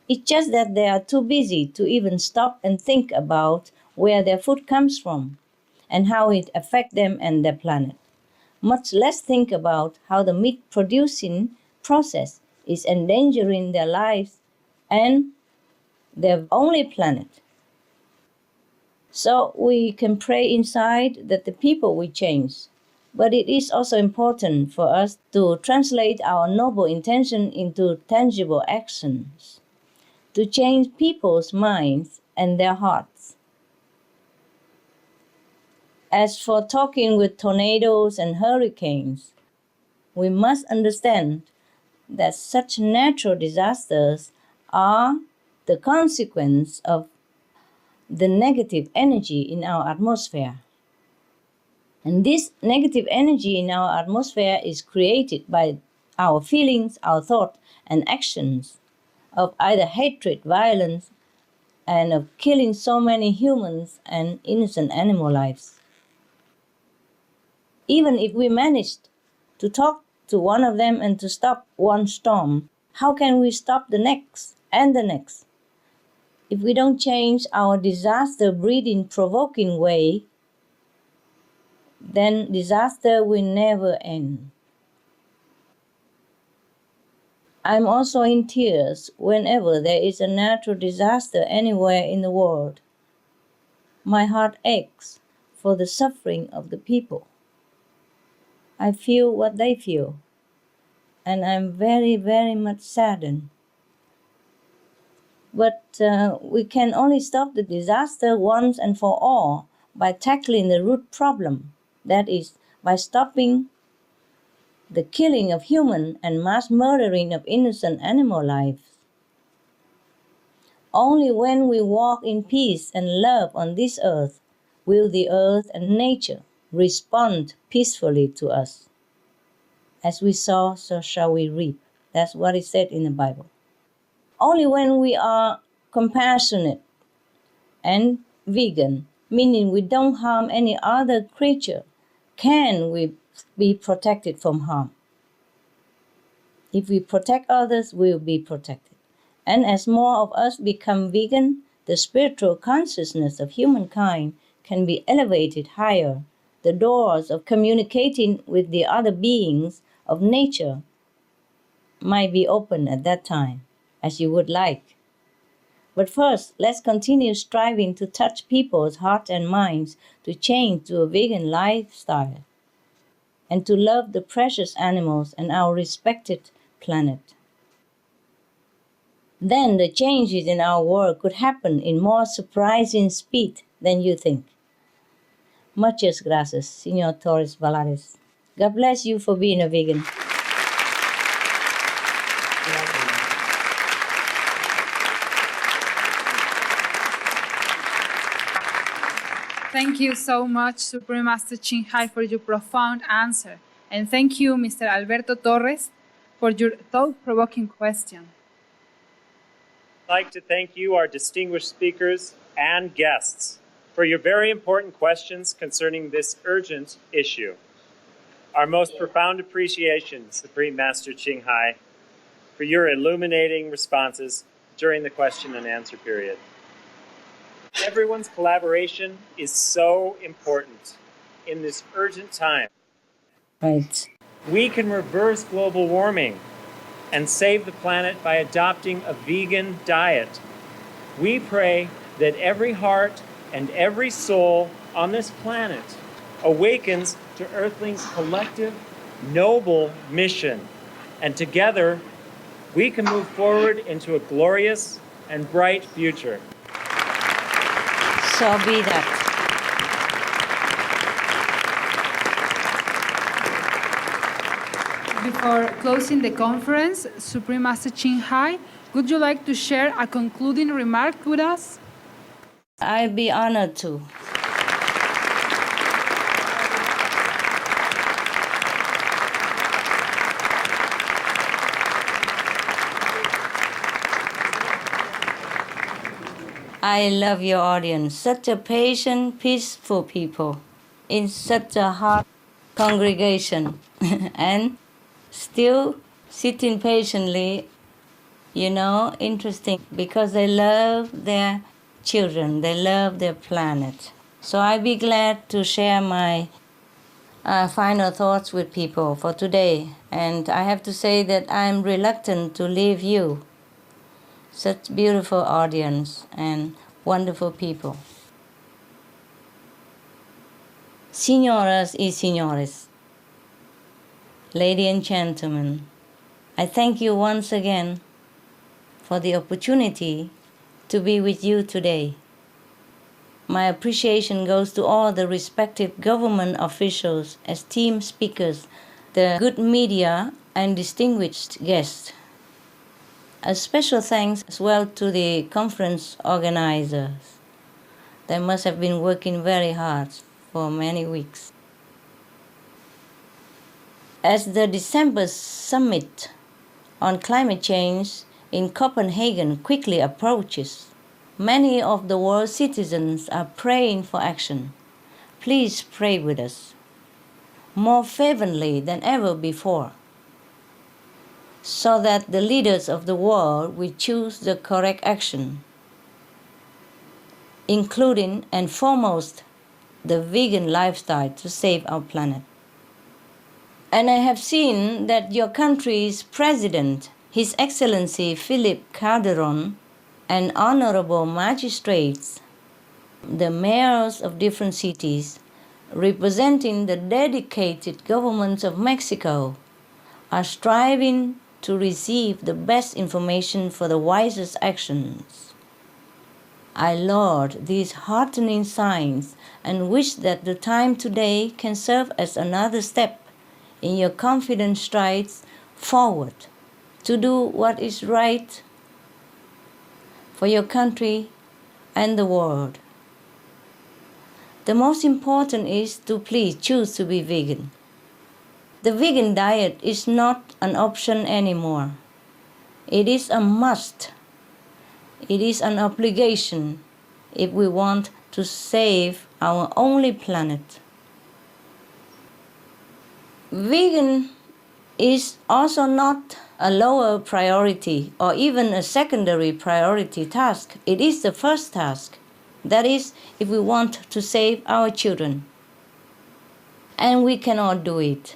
It's just that they are too busy to even stop and think about where their food comes from and how it affects them and their planet. Much less think about how the meat producing process is endangering their lives and their only planet. So we can pray inside that the people will change. But it is also important for us to translate our noble intention into tangible actions, to change people's minds and their hearts. As for talking with tornadoes and hurricanes, we must understand that such natural disasters are the consequence of the negative energy in our atmosphere. And this negative energy in our atmosphere is created by our feelings, our thoughts, and actions of either hatred, violence, and of killing so many humans and innocent animal lives. Even if we managed to talk to one of them and to stop one storm, how can we stop the next and the next? If we don't change our disaster-breeding, provoking way, then disaster will never end. I'm also in tears whenever there is a natural disaster anywhere in the world. My heart aches for the suffering of the people. I feel what they feel, and I'm very, very much saddened. But we can only stop the disaster once and for all by tackling the root problem, that is, by stopping the killing of human and mass murdering of innocent animal lives. Only when we walk in peace and love on this earth will the earth and nature respond peacefully to us. As we sow, so shall we reap. That's what it said in the Bible. Only when we are compassionate and vegan, meaning we don't harm any other creature, can we be protected from harm. If we protect others, we will be protected. And as more of us become vegan, the spiritual consciousness of humankind can be elevated higher. The doors of communicating with the other beings of nature might be open at that time, as you would like. But first, let's continue striving to touch people's hearts and minds to change to a vegan lifestyle and to love the precious animals and our respected planet. Then the changes in our world could happen in more surprising speed than you think. Muchas gracias, Señor Torres Valares. God bless you for being a vegan. Thank you so much, Supreme Master Ching Hai, for your profound answer. And thank you, Mr. Alberto Torres, for your thought-provoking question. I'd like to thank you, our distinguished speakers and guests, for your very important questions concerning this urgent issue. Our most profound appreciation, Supreme Master Ching Hai, for your illuminating responses during the question and answer period. Everyone's collaboration is so important in this urgent time. Right. We can reverse global warming and save the planet by adopting a vegan diet. We pray that every heart and every soul on this planet awakens to Earthling's collective, noble mission. And together, we can move forward into a glorious and bright future. So be that. Before closing the conference, Supreme Master Ching Hai, would you like to share a concluding remark with us? I'd be honored to. I love your audience, such a patient, peaceful people in such a hot congregation and still sitting patiently, interesting because they love their children, they love their planet. So I'd be glad to share my final thoughts with people for today. And I have to say that I'm reluctant to leave you. Such beautiful audience and wonderful people. Señoras y señores, ladies and gentlemen, I thank you once again for the opportunity to be with you today. My appreciation goes to all the respective government officials, esteemed speakers, the good media, and distinguished guests. A special thanks as well to the conference organizers. They must have been working very hard for many weeks. As the December summit on climate change in Copenhagen quickly approaches, many of the world's citizens are praying for action. Please pray with us, more fervently than ever before, so that the leaders of the world will choose the correct action, including and foremost the vegan lifestyle to save our planet. And I have seen that your country's president, His Excellency Philip Calderon, and honorable magistrates, the mayors of different cities, representing the dedicated governments of Mexico, are striving to receive the best information for the wisest actions. I laud these heartening signs and wish that the time today can serve as another step in your confident strides forward to do what is right for your country and the world. The most important is to please choose to be vegan. The vegan diet is not an option anymore. It is a must. It is an obligation if we want to save our only planet. Vegan is also not a lower priority or even a secondary priority task. It is the first task. That is, if we want to save our children. And we cannot do it.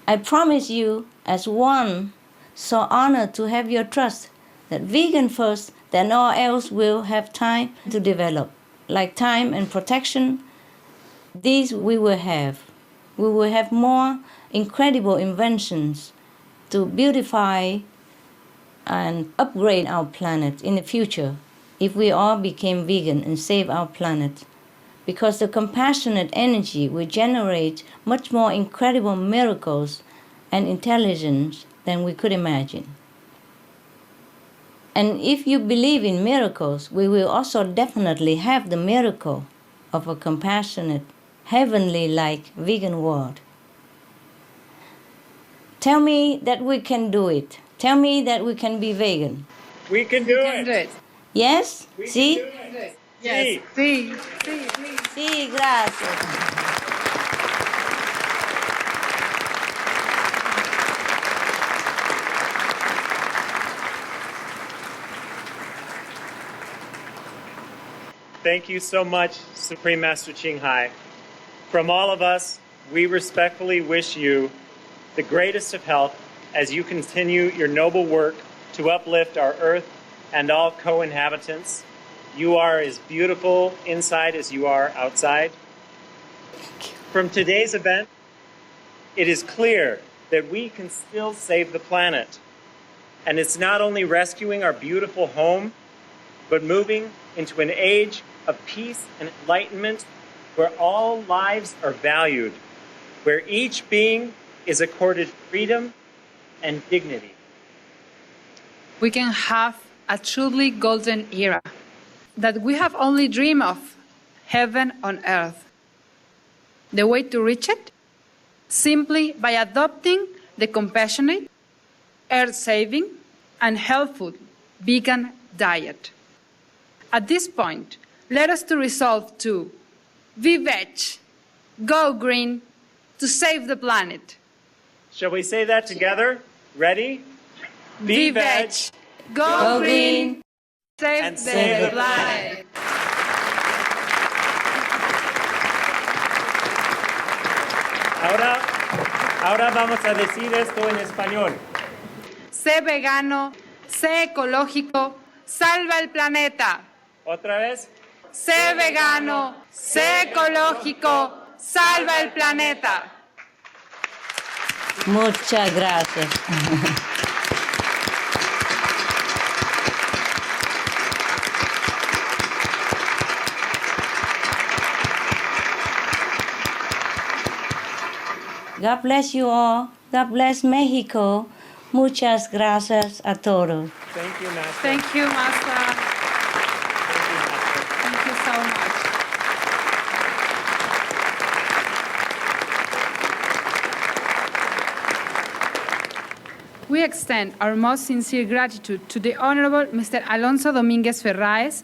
I promise you, as one so honored to have your trust, that vegan first, then all else will have time to develop. Like time and protection, these we will have. We will have more incredible inventions to beautify and upgrade our planet in the future if we all became vegan and save our planet. Because the compassionate energy will generate much more incredible miracles and intelligence than we could imagine. And if you believe in miracles, we will also definitely have the miracle of a compassionate, heavenly-like vegan world. Tell me that we can do it. Tell me that we can be vegan. We can do it. Yes? We See? can do it. Yes. Sí. Sí, gracias. Thank you so much, Supreme Master Ching Hai. From all of us, we respectfully wish you the greatest of health as you continue your noble work to uplift our Earth and all co-inhabitants. You are as beautiful inside as you are outside. From today's event, it is clear that we can still save the planet. And it's not only rescuing our beautiful home, but moving into an age of peace and enlightenment where all lives are valued, where each being is accorded freedom and dignity. We can have a truly golden era that we have only dreamed of, heaven on earth. The way to reach it? Simply by adopting the compassionate, earth-saving, and healthful vegan diet. At this point, let us to resolve to be veg, go green, to save the planet. Shall we say that together? Ready? Be veg, go green, and save the planet. Ahora vamos a decir esto en español. Sé vegano, sé ecológico, salva el planeta. Otra vez. Sé vegano, sé ecológico, salva el planeta. Muchas gracias. God bless you all. God bless Mexico. Muchas gracias a todos. Thank you, Master. Thank you, Master. Thank you so much. We extend our most sincere gratitude to the Honorable Mr. Alonso Dominguez Ferraez,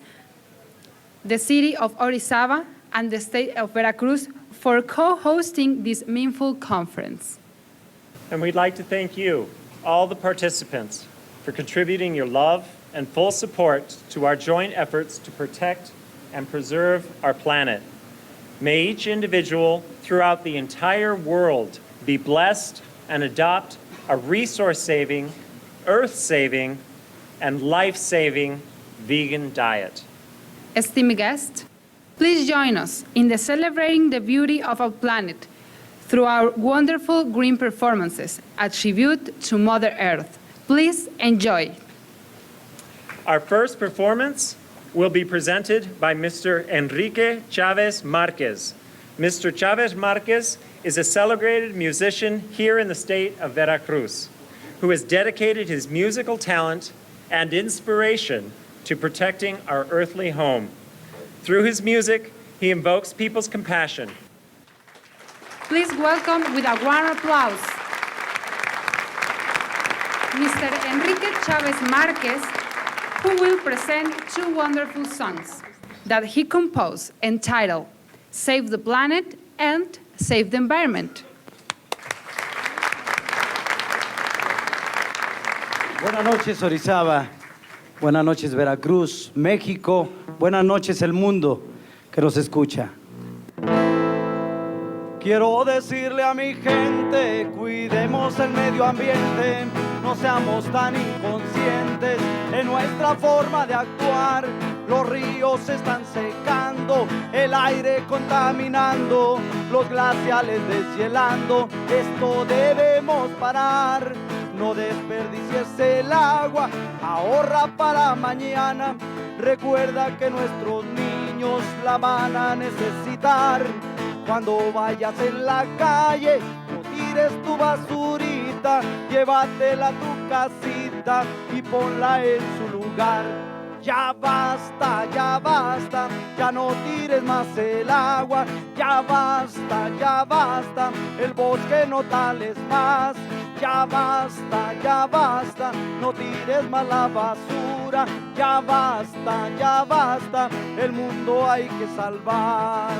the City of Orizaba, and the State of Veracruz for co-hosting this meaningful conference. And we'd like to thank you, all the participants, for contributing your love and full support to our joint efforts to protect and preserve our planet. May each individual throughout the entire world be blessed and adopt a resource-saving, earth-saving, and life-saving vegan diet. Esteemed guests, please join us in celebrating the beauty of our planet through our wonderful green performances, a tribute to Mother Earth. Please enjoy. Our first performance will be presented by Mr. Enrique Chavez Marquez. Mr. Chavez Marquez is a celebrated musician here in the state of Veracruz, who has dedicated his musical talent and inspiration to protecting our earthly home. Through his music, he invokes people's compassion. Please welcome with a warm applause Mr. Enrique Chavez Marquez, who will present two wonderful songs that he composed entitled Save the Planet and Save the Environment. Buenas noches, Orizaba. Buenas noches, Veracruz, México. Buenas noches, el mundo que nos escucha. Quiero decirle a mi gente, cuidemos el medio ambiente, no seamos tan inconscientes en nuestra forma de actuar. Los ríos se están secando, el aire contaminando, los glaciales deshielando. Esto debemos parar. No desperdicies el agua, ahorra para mañana. Recuerda que nuestros niños la van a necesitar. Cuando vayas en la calle, no tires tu basurita, llévatela a tu casita y ponla en su lugar. Ya basta, ya no tires más el agua. Ya basta, el bosque no tales más. Ya basta, no tires más la basura. Ya basta, el mundo hay que salvar.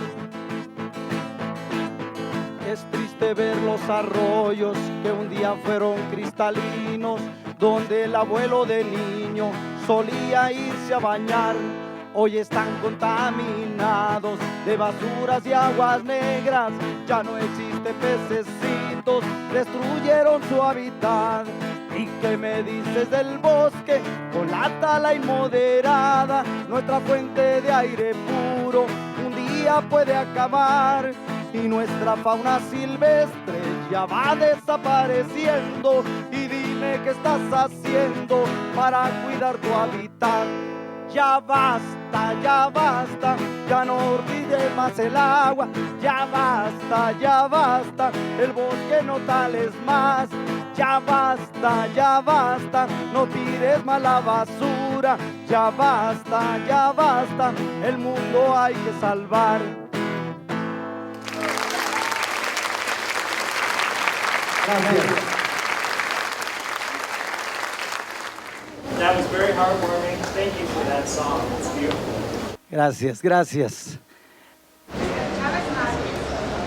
Es triste ver los arroyos que un día fueron cristalinos, donde el abuelo de niño solía irse a bañar. Hoy están contaminados de basuras y aguas negras. Ya no existen pececitos, destruyeron su hábitat. ¿Y qué me dices del bosque con la tala inmoderada? Nuestra fuente de aire puro un día puede acabar. Y nuestra fauna silvestre ya va desapareciendo. Y dime qué estás haciendo para cuidar tu hábitat. Ya basta, ya no tires más el agua. Ya basta, el bosque no tales más. Ya basta, no tires más la basura. Ya basta, el mundo hay que salvar. Gracias. That was very heartwarming. Thank you for that song. It's beautiful. Gracias.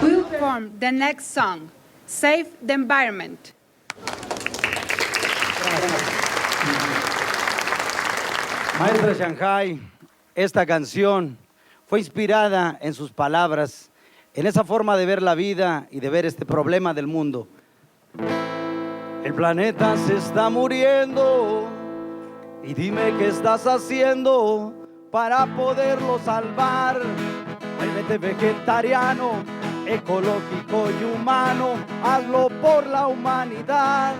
We'll perform the next song, Save the Environment. Maestra Shanghai, esta canción fue inspirada en sus palabras, en esa forma de ver la vida y de ver este problema del mundo. El planeta se está muriendo y dime qué estás haciendo para poderlo salvar. Vuélvete vegetariano, ecológico y humano, hazlo por la humanidad.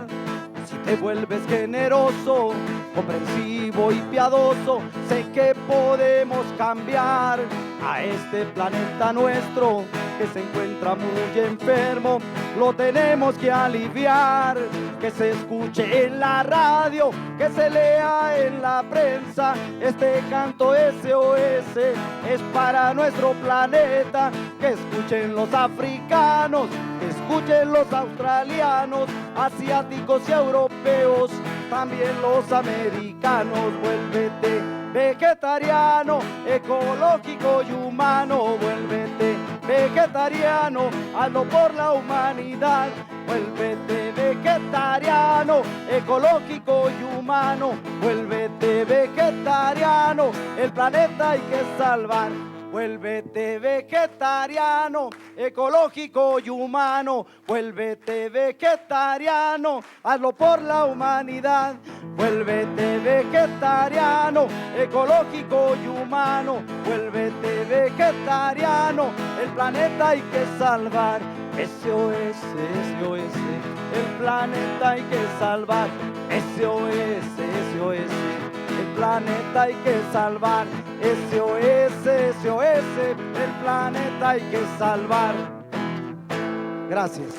Si te vuelves generoso, comprensivo y piadoso, sé que podemos cambiar a este planeta nuestro que se encuentra muy enfermo. Lo tenemos que aliviar, que se escuche en la radio, que se lea en la prensa. Este canto SOS es para nuestro planeta. Que escuchen los africanos, que escuchen los australianos, asiáticos y europeos, también los americanos. Vuélvete vegetariano, ecológico y humano. Vuélvete vegetariano, hazlo por la humanidad. Vuélvete vegetariano, ecológico y humano. Vuélvete vegetariano, el planeta hay que salvar. Vuélvete vegetariano, ecológico y humano. Vuélvete vegetariano, hazlo por la humanidad. Vuélvete vegetariano, ecológico y humano. Vuélvete vegetariano, el planeta hay que salvar. SOS, SOS, el planeta hay que salvar. SOS, SOS, el planeta hay que salvar. SOS, SOS, el planeta hay que salvar. Gracias.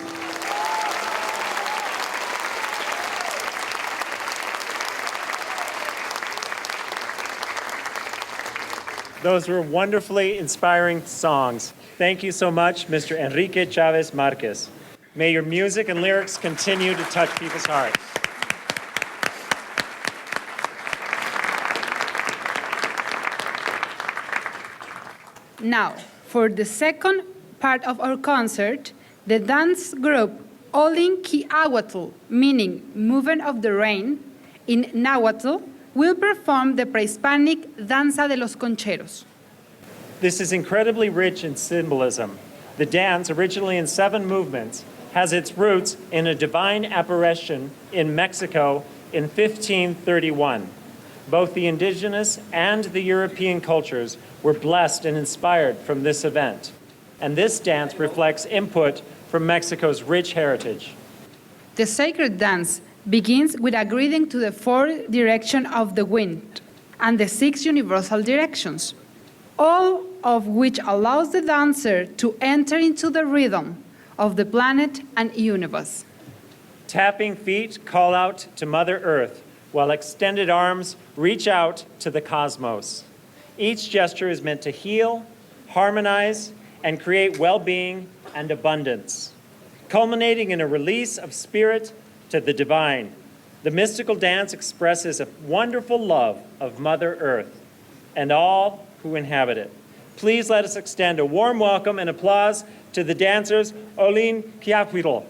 Those were wonderfully inspiring songs. Thank you so much, Mr. Enrique Chavez Marquez. May your music and lyrics continue to touch people's hearts. Now, for the second part of our concert, the dance group Olin Kiahuatl, meaning movement of the rain, in Nahuatl, will perform the pre-Hispanic Danza de los Concheros. This is incredibly rich in symbolism. The dance, originally in 7 movements, has its roots in a divine apparition in Mexico in 1531. Both the indigenous and the European cultures were blessed and inspired from this event. And this dance reflects input from Mexico's rich heritage. The sacred dance begins with a greeting to the 4 directions of the wind and the 6 universal directions, all of which allows the dancer to enter into the rhythm of the planet and universe. Tapping feet call out to Mother Earth, while extended arms reach out to the cosmos. Each gesture is meant to heal, harmonize, and create well-being and abundance, culminating in a release of spirit to the divine. The mystical dance expresses a wonderful love of Mother Earth and all who inhabit it. Please let us extend a warm welcome and applause to the dancers Olin Kiahuatl.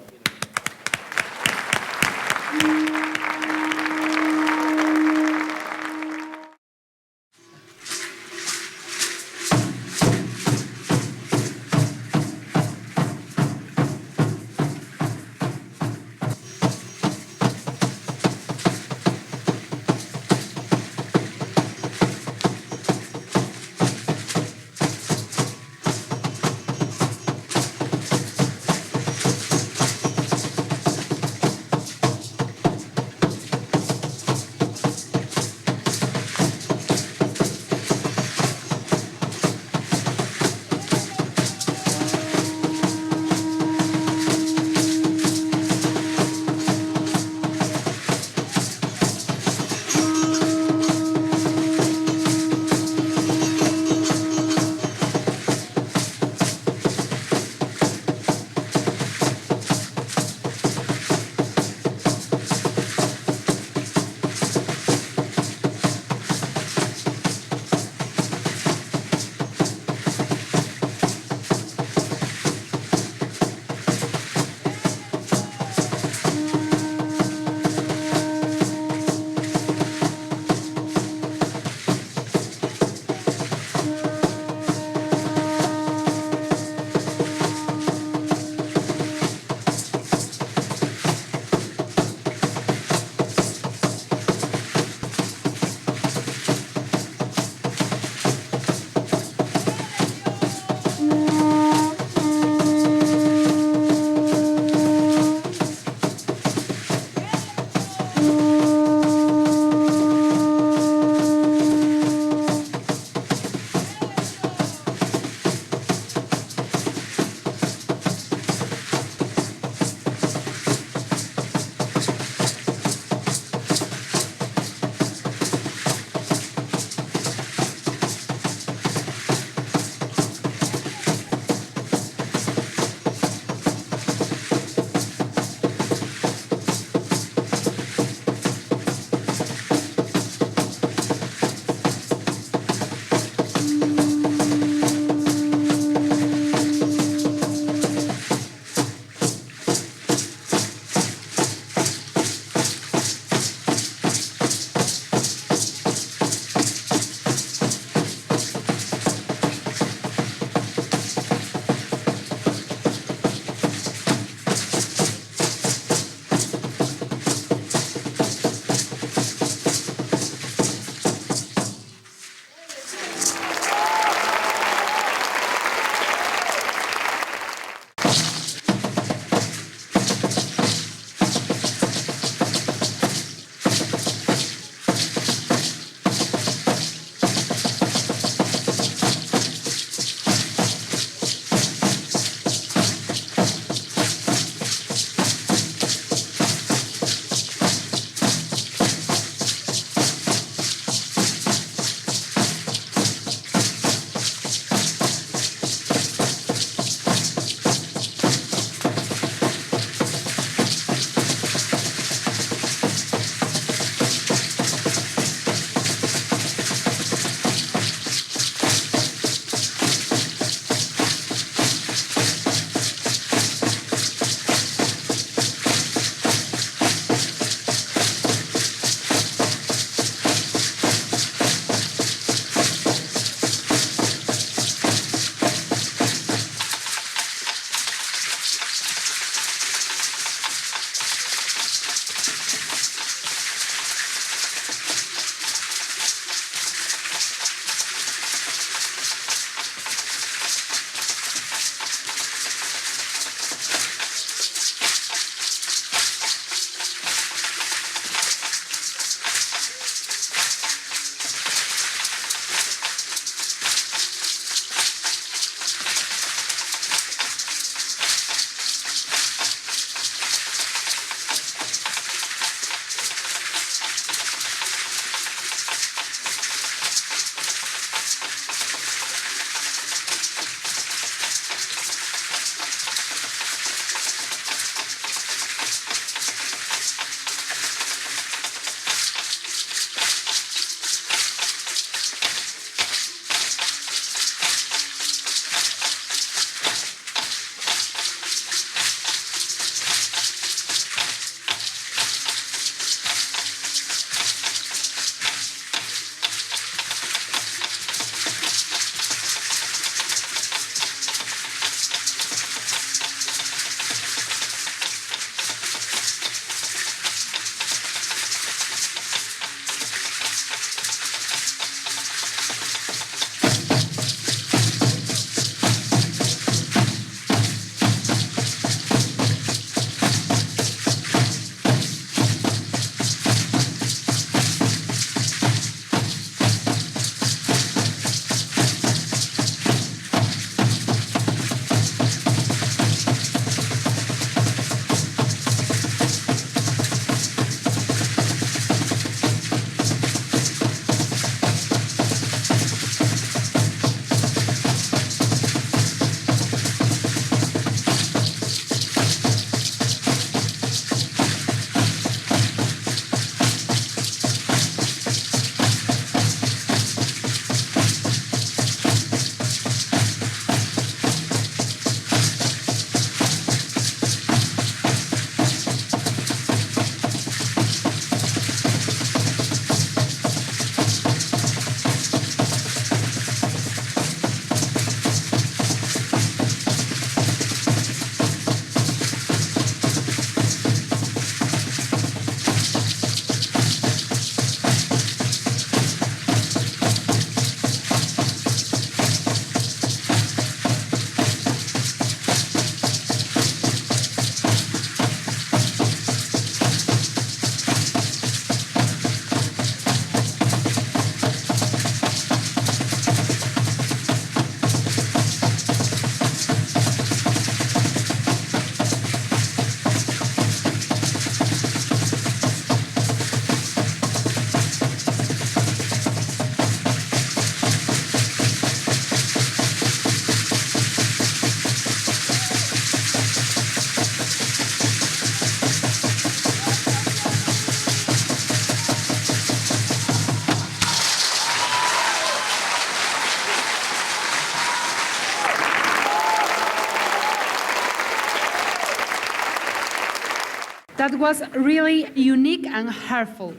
That was really unique and heartful.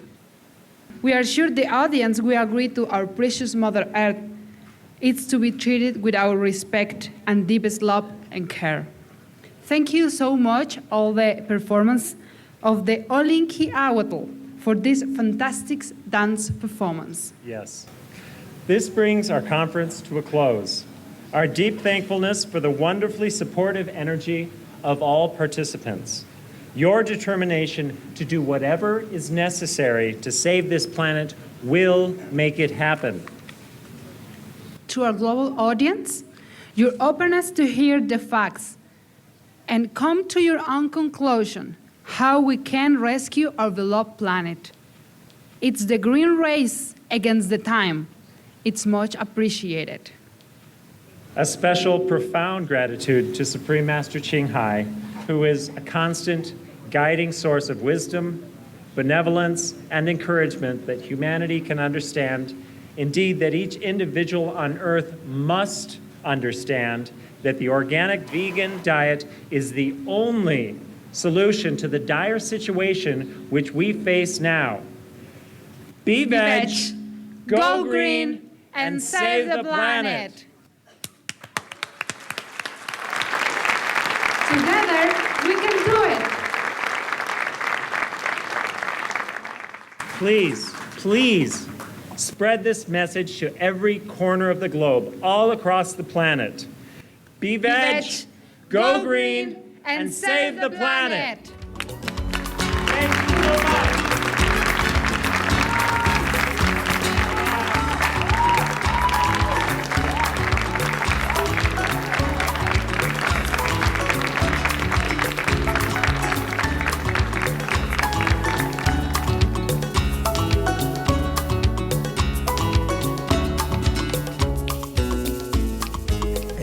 We are sure the audience will agree to our precious Mother Earth. It's to be treated with our respect and deepest love and care. Thank you so much, all the performance of the Olinki Awatl, for this fantastic dance performance. Yes. This brings our conference to a close. Our deep thankfulness for the wonderfully supportive energy of all participants. Your determination to do whatever is necessary to save this planet will make it happen. To our global audience, your openness to hear the facts and come to your own conclusion how we can rescue our beloved planet. It's the green race against the time. It's much appreciated. A special, profound gratitude to Supreme Master Ching Hai, who is a constant guiding source of wisdom, benevolence, and encouragement that humanity can understand. Indeed, that each individual on Earth must understand that the organic vegan diet is the only solution to the dire situation which we face now. Be veg, go green, and save the planet. Together, we can do it. Please, please spread this message to every corner of the globe, all across the planet. Be veg, go green, and save the planet. Thank you so much.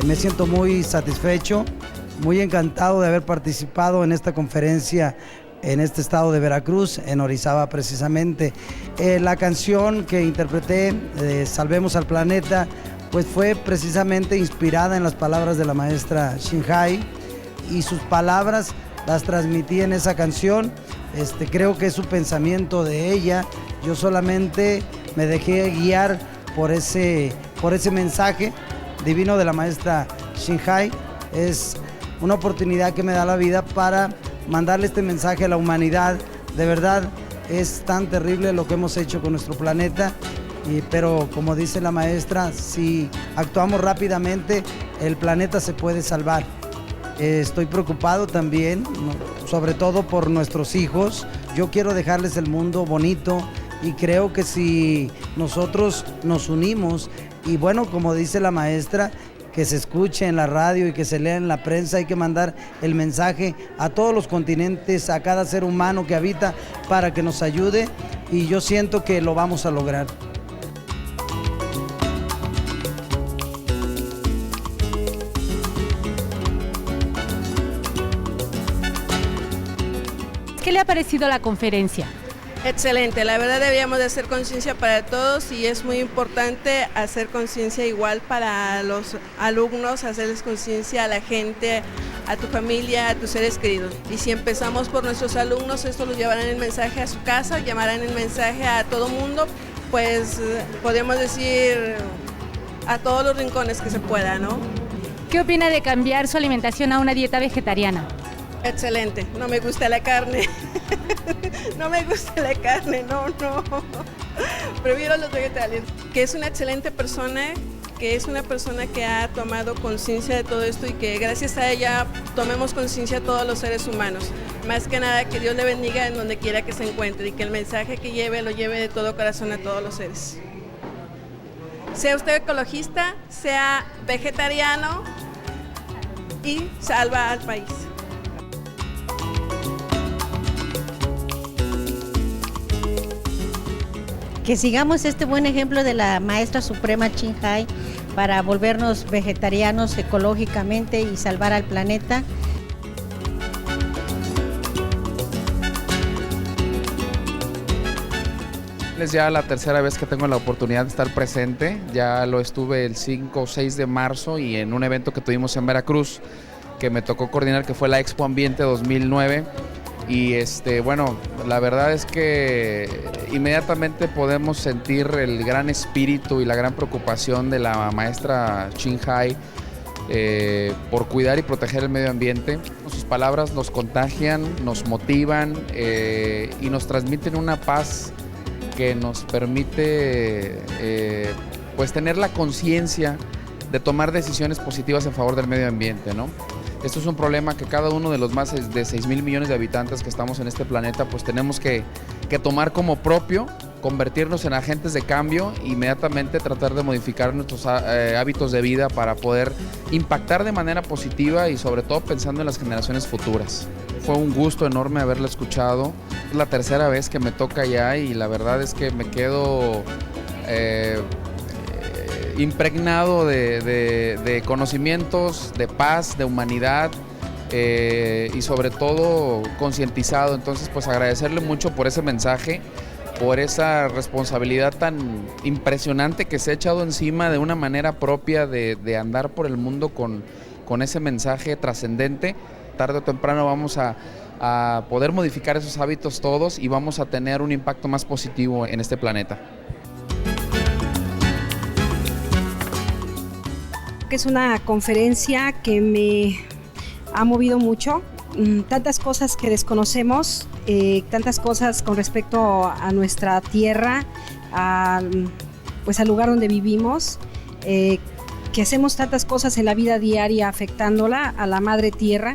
Me siento muy satisfecho, muy encantado de haber participado en esta conferencia en este estado de Veracruz, en Orizaba precisamente. La canción que interpreté, Salvemos al Planeta, pues fue precisamente inspirada en las palabras de la maestra Ching Hai, y sus palabras las transmití en esa canción. Creo que es su pensamiento de ella. Yo solamente me dejé guiar por ese mensaje divino de la maestra Ching Hai. Es una oportunidad que me da la vida para mandarle este mensaje a la humanidad. De verdad, es tan terrible lo que hemos hecho con nuestro planeta, pero como dice la maestra, si actuamos rápidamente, el planeta se puede salvar. Estoy preocupado también, sobre todo por nuestros hijos. Yo quiero dejarles el mundo bonito, y creo que si nosotros nos unimos, y bueno, como dice la maestra, que se escuche en la radio y que se lea en la prensa, hay que mandar el mensaje a todos los continentes, a cada ser humano que habita, para que nos ayude, y yo siento que lo vamos a lograr. ¿Qué le ha parecido la conferencia? Excelente, la verdad deberíamos de hacer conciencia para todos, y es muy importante hacer conciencia igual para los alumnos, hacerles conciencia a la gente, a tu familia, a tus seres queridos. Y si empezamos por nuestros alumnos, esto los llevarán el mensaje a su casa, llamarán el mensaje a todo mundo, pues podemos decir a todos los rincones que se pueda, ¿no? ¿Qué opina de cambiar su alimentación a una dieta vegetariana? Excelente, no me gusta la carne. No me gusta la carne, no. Prefiero los vegetales. Que es una excelente persona, que es una persona que ha tomado conciencia de todo esto, y que gracias a ella tomemos conciencia a todos los seres humanos. Más que nada, que Dios le bendiga en donde quiera que se encuentre, y que el mensaje que lleve lo lleve de todo corazón a todos los seres. Sea usted ecologista, sea vegetariano, y salva al país. Que sigamos este buen ejemplo de la maestra suprema Ching Hai para volvernos vegetarianos ecológicamente y salvar al planeta. Es ya la tercera vez que tengo la oportunidad de estar presente. Ya lo estuve el 5 o 6 de marzo, y en un evento que tuvimos en Veracruz, que me tocó coordinar, que fue la Expo Ambiente 2009. Y bueno, la verdad es que inmediatamente podemos sentir el gran espíritu y la gran preocupación de la maestra Chin-Hai por cuidar y proteger el medio ambiente. Sus palabras nos contagian, nos motivan y nos transmiten una paz que nos permite pues tener la conciencia de tomar decisiones positivas en favor del medio ambiente, ¿no? Esto es un problema que cada uno de los más de 6,000 millones de habitantes que estamos en este planeta pues tenemos que tomar como propio, convertirnos en agentes de cambio, inmediatamente tratar de modificar nuestros hábitos de vida para poder impactar de manera positiva y sobre todo pensando en las generaciones futuras. Fue un gusto enorme haberla escuchado, es la tercera vez que me toca ya y la verdad es que me quedo impregnado de conocimientos, de paz, de humanidad y sobre todo concientizado. Entonces pues agradecerle mucho por ese mensaje, por esa responsabilidad tan impresionante que se ha echado encima de una manera propia de andar por el mundo con ese mensaje trascendente. Tarde o temprano vamos a poder modificar esos hábitos todos y vamos a tener un impacto más positivo en este planeta. Que es una conferencia que me ha movido mucho, tantas cosas que desconocemos, tantas cosas con respecto a nuestra tierra, pues al lugar donde vivimos, que hacemos tantas cosas en la vida diaria afectándola a la madre tierra,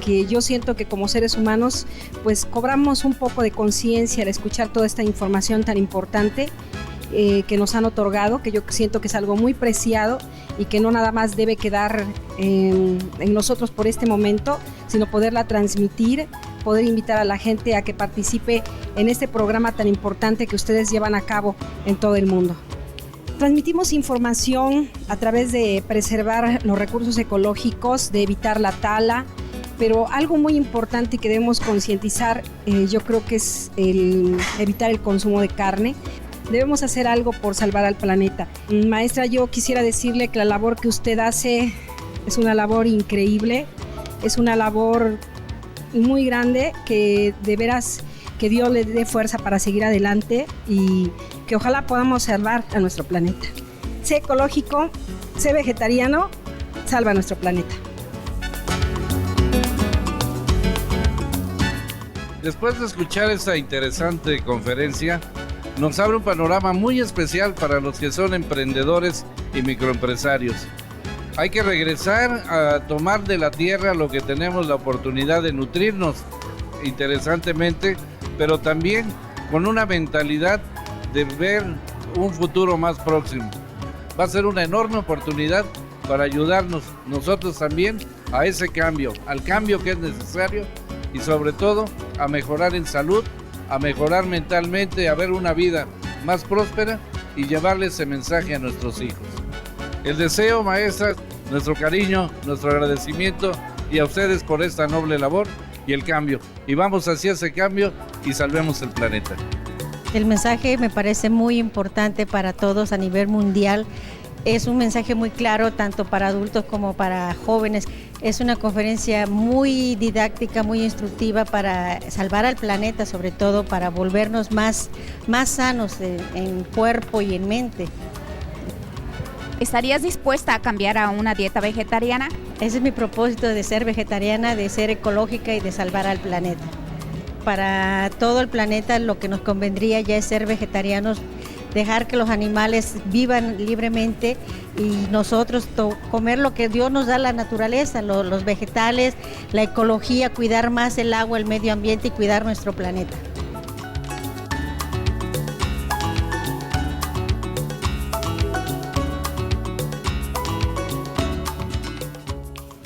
que yo siento que como seres humanos pues cobramos un poco de conciencia al escuchar toda esta información tan importante que nos han otorgado, que yo siento que es algo muy preciado y que no nada más debe quedar en nosotros por este momento, sino poderla transmitir, poder invitar a la gente a que participe en este programa tan importante que ustedes llevan a cabo en todo el mundo. Transmitimos información a través de preservar los recursos ecológicos, de evitar la tala, pero algo muy importante que debemos concientizar, yo creo que es el evitar el consumo de carne. Debemos hacer algo por salvar al planeta. Maestra, yo quisiera decirle que la labor que usted hace es una labor increíble, es una labor muy grande, que de veras que Dios le dé fuerza para seguir adelante y que ojalá podamos salvar a nuestro planeta. Sé ecológico, sé vegetariano, salva nuestro planeta. Después de escuchar esta interesante conferencia, nos abre un panorama muy especial para los que son emprendedores y microempresarios. Hay que regresar a tomar de la tierra lo que tenemos la oportunidad de nutrirnos interesantemente, pero también con una mentalidad de ver un futuro más próximo. Va a ser una enorme oportunidad para ayudarnos nosotros también a ese cambio, al cambio que es necesario y sobre todo a mejorar en salud, a mejorar mentalmente, a ver una vida más próspera y llevarle ese mensaje a nuestros hijos. El deseo, maestra, nuestro cariño, nuestro agradecimiento y a ustedes por esta noble labor y el cambio. Y vamos hacia ese cambio y salvemos el planeta. El mensaje me parece muy importante para todos a nivel mundial. Es un mensaje muy claro tanto para adultos como para jóvenes. Es una conferencia muy didáctica, muy instructiva para salvar al planeta, sobre todo para volvernos más sanos en cuerpo y en mente. ¿Estarías dispuesta a cambiar a una dieta vegetariana? Ese es mi propósito, de ser vegetariana, de ser ecológica y de salvar al planeta. Para todo el planeta lo que nos convendría ya es ser vegetarianos, dejar que los animales vivan libremente y nosotros comer lo que Dios nos da, la naturaleza, los vegetales, la ecología, cuidar más el agua, el medio ambiente y cuidar nuestro planeta.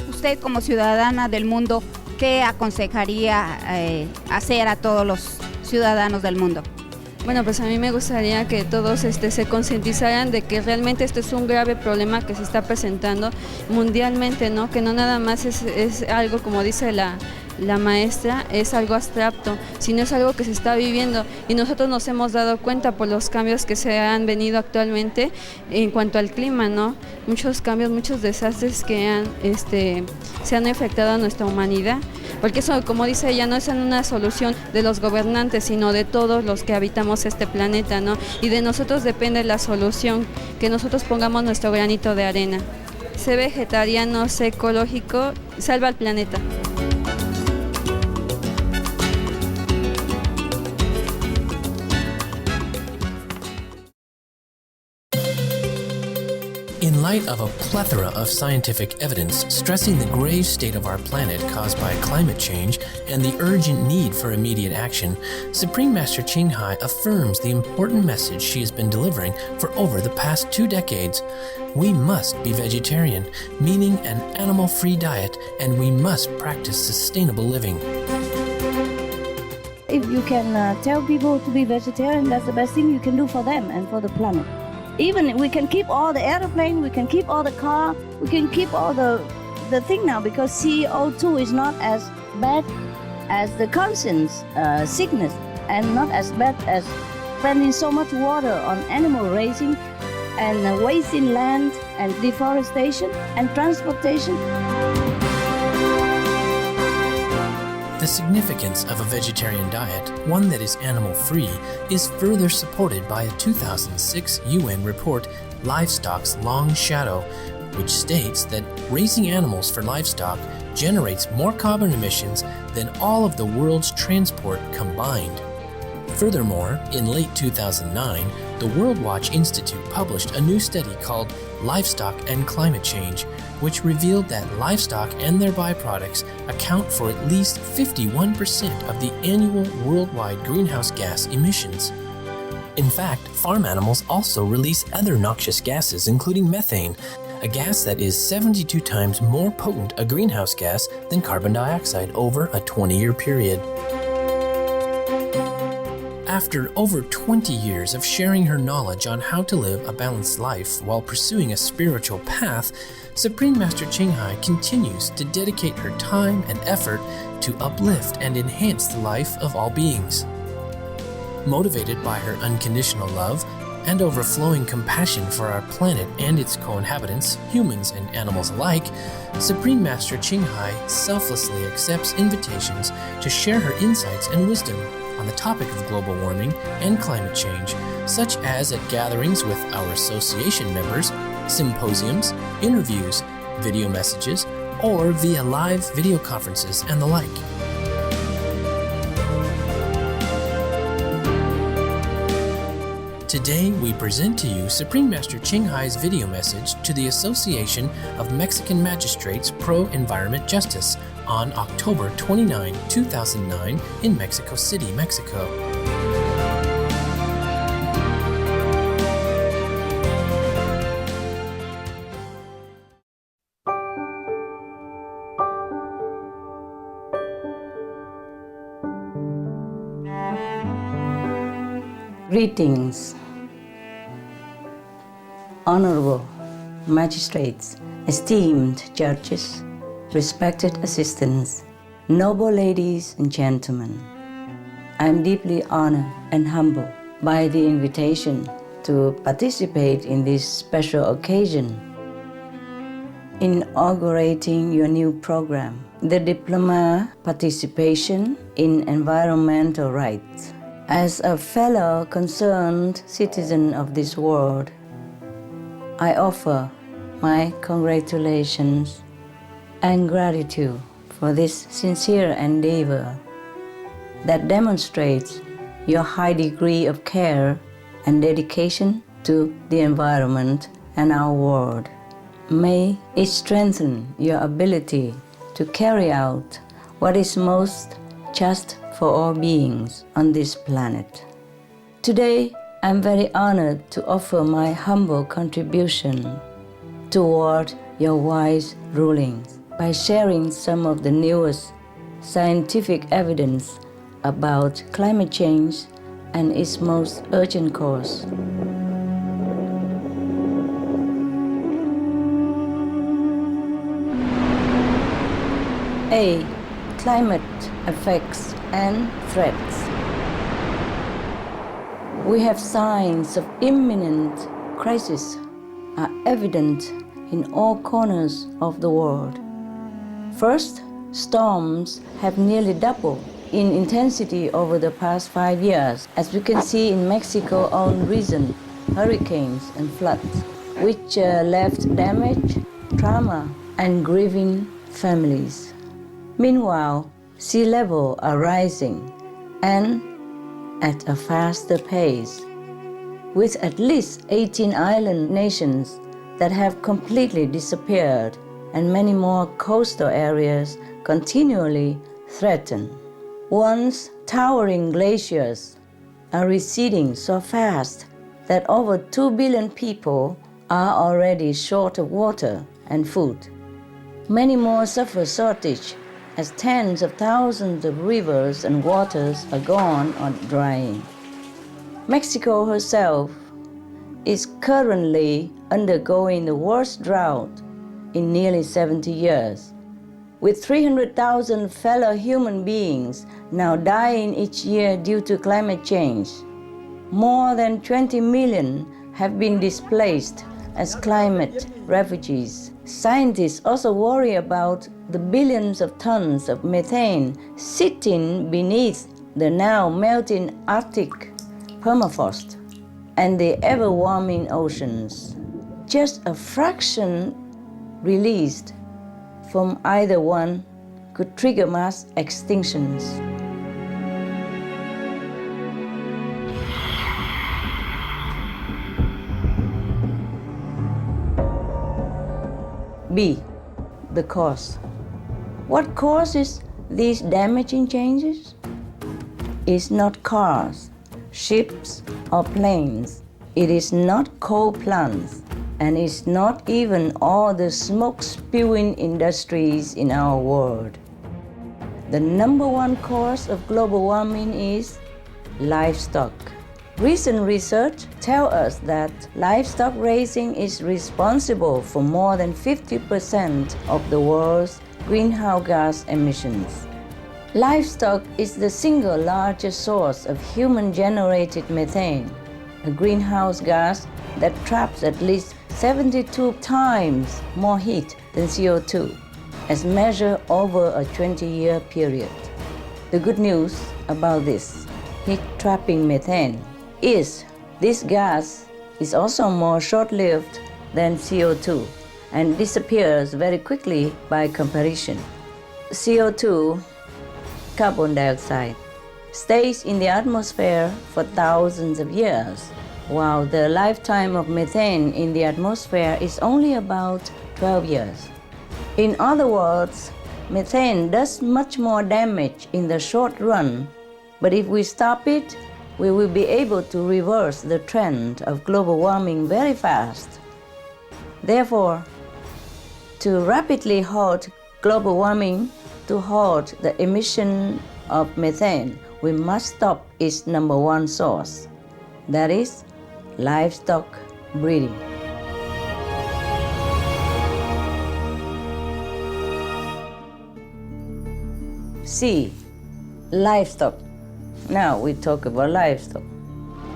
Usted como ciudadana del mundo, ¿qué aconsejaría hacer a todos los ciudadanos del mundo? Bueno, pues a mí me gustaría que todos se concientizaran de que realmente esto es un grave problema que se está presentando mundialmente, ¿no? Que no nada más es algo, como dice la maestra, es algo abstracto, sino es algo que se está viviendo y nosotros nos hemos dado cuenta por los cambios que se han venido actualmente en cuanto al clima, ¿no? Muchos cambios, muchos desastres que se han afectado a nuestra humanidad, porque eso, como dice ella, no es una solución de los gobernantes, sino de todos los que habitamos este planeta, ¿no? Y de nosotros depende la solución, que nosotros pongamos nuestro granito de arena. Sé vegetariano, sé ecológico, salva al planeta. In light of a plethora of scientific evidence stressing the grave state of our planet caused by climate change and the urgent need for immediate action, Supreme Master Ching Hai affirms the important message she has been delivering for over the past 2 decades. We must be vegetarian, meaning an animal-free diet, and we must practice sustainable living. If you can tell people to be vegetarian, that's the best thing you can do for them and for the planet. Even we can keep all the airplane, we can keep all the car, we can keep all the thing now, because CO2 is not as bad as the conscience sickness, and not as bad as spending so much water on animal raising and wasting land and deforestation and transportation. The significance of a vegetarian diet, one that is animal-free, is further supported by a 2006 UN report, Livestock's Long Shadow, which states that raising animals for livestock generates more carbon emissions than all of the world's transport combined. Furthermore, in late 2009, the World Watch Institute published a new study called Livestock and Climate Change, which revealed that livestock and their byproducts account for at least 51% of the annual worldwide greenhouse gas emissions. In fact, farm animals also release other noxious gases, including methane, a gas that is 72 times more potent a greenhouse gas than carbon dioxide over a 20-year period. After over 20 years of sharing her knowledge on how to live a balanced life while pursuing a spiritual path, Supreme Master Ching Hai continues to dedicate her time and effort to uplift and enhance the life of all beings. Motivated by her unconditional love and overflowing compassion for our planet and its co-inhabitants, humans and animals alike, Supreme Master Ching Hai selflessly accepts invitations to share her insights and wisdom on the topic of global warming and climate change, such as at gatherings with our association members, symposiums, interviews, video messages, or via live video conferences and the like. Today, we present to you Supreme Master Ching Hai's video message to the Association of Mexican Magistrates Pro-Environment Justice on October 29, 2009 in Mexico City, Mexico. Greetings, honorable magistrates, esteemed judges, respected assistants, noble ladies and gentlemen. I am deeply honored and humbled by the invitation to participate in this special occasion, inaugurating your new program, the Diploma Participation in Environmental Rights. As a fellow concerned citizen of this world, I offer my congratulations and gratitude for this sincere endeavor that demonstrates your high degree of care and dedication to the environment and our world. May it strengthen your ability to carry out what is most just for all beings on this planet. Today, I'm very honored to offer my humble contribution toward your wise rulings by sharing some of the newest scientific evidence about climate change and its most urgent cause. A. Climate effects and threats. We have signs of imminent crisis are evident in all corners of the world. First, Storms have nearly doubled in intensity over the past 5 years, as we can see in Mexico's own recent hurricanes and floods, which left damage, trauma, and grieving families. Meanwhile, sea levels are rising, and at a faster pace, with at least 18 island nations that have completely disappeared and many more coastal areas continually threatened. Once towering glaciers are receding so fast that over 2 billion people are already short of water and food. Many more suffer shortage as tens of thousands of rivers and waters are gone or drying. Mexico herself is currently undergoing the worst drought in nearly 70 years, with 300,000 fellow human beings now dying each year due to climate change. More than 20 million have been displaced as climate refugees. Scientists also worry about the billions of tons of methane sitting beneath the now melting Arctic permafrost and the ever-warming oceans. Just a fraction released from either one could trigger mass extinctions. B. The cause. What causes these damaging changes? It's not cars, ships, or planes. It is not coal plants, and it's not even all the smoke-spewing industries in our world. The number one cause of global warming is livestock. Recent research tells us that livestock raising is responsible for more than 50% of the world's greenhouse gas emissions. Livestock is the single largest source of human-generated methane, a greenhouse gas that traps at least 72 times more heat than CO2, as measured over a 20-year period. The good news about this heat-trapping methane is this gas is also more short-lived than CO2 and disappears very quickly by comparison. CO2, carbon dioxide, stays in the atmosphere for thousands of years, while the lifetime of methane in the atmosphere is only about 12 years. In other words, methane does much more damage in the short run, but if we stop it, we will be able to reverse the trend of global warming very fast. Therefore, to rapidly halt global warming, to halt the emission of methane, we must stop its number one source, that is, livestock breeding. C. Livestock. Now we talk about livestock.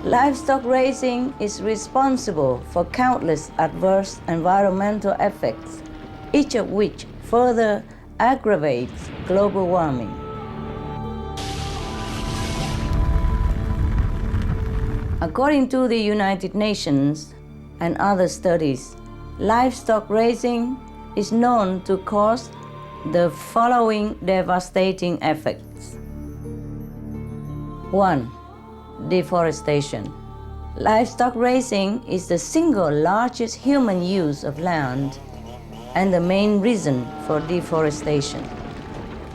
Livestock raising is responsible for countless adverse environmental effects, each of which further aggravates global warming. According to the United Nations and other studies, livestock raising is known to cause the following devastating effects. 1. Deforestation. Livestock raising is the single largest human use of land and the main reason for deforestation.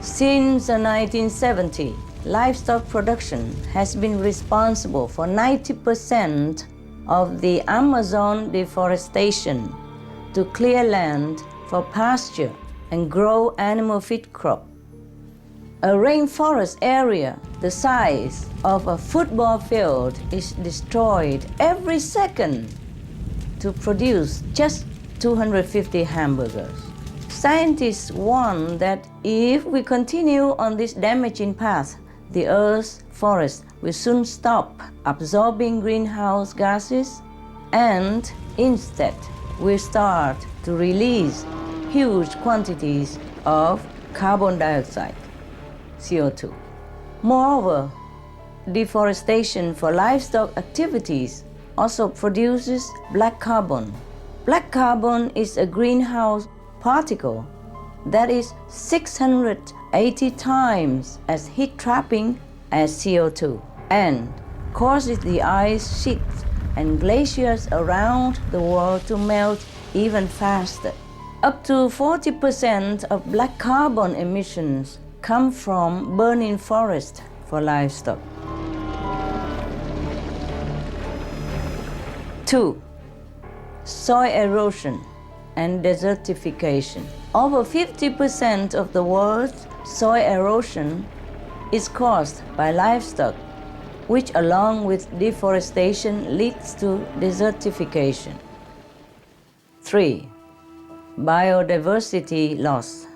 Since the 1970s, livestock production has been responsible for 90% of the Amazon deforestation to clear land for pasture and grow animal feed crop. A rainforest area the size of a football field is destroyed every second to produce just 250 hamburgers. Scientists warn that if we continue on this damaging path, the Earth's forest will soon stop absorbing greenhouse gases and instead will start to release huge quantities of carbon dioxide, CO2. Moreover, deforestation for livestock activities also produces black carbon. Black carbon is a greenhouse particle that is 680 times as heat-trapping as CO2 and causes the ice sheets and glaciers around the world to melt even faster. Up to 40% of black carbon emissions come from burning forest for livestock. 2. Soil erosion and desertification. Over 50% of the world's soil erosion is caused by livestock, which along with deforestation leads to desertification. 3. Biodiversity loss.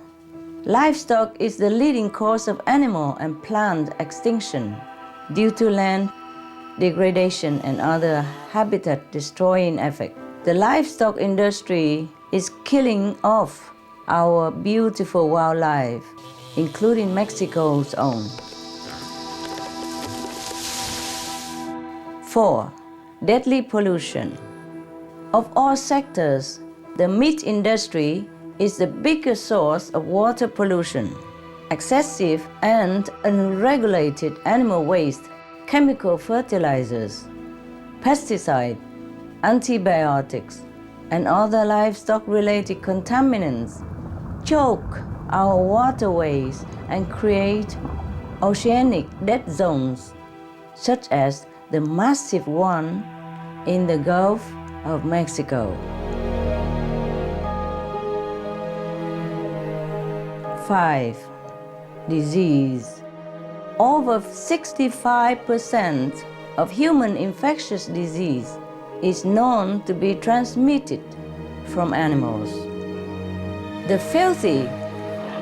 Livestock is the leading cause of animal and plant extinction due to land degradation and other habitat-destroying effects. The livestock industry is killing off our beautiful wildlife, including Mexico's own. 4. Deadly pollution. Of all sectors, the meat industry is the biggest source of water pollution. Excessive and unregulated animal waste, chemical fertilizers, pesticides, antibiotics, and other livestock-related contaminants choke our waterways and create oceanic dead zones, such as the massive one in the Gulf of Mexico. 5. Disease. Over 65% of human infectious disease is known to be transmitted from animals. The filthy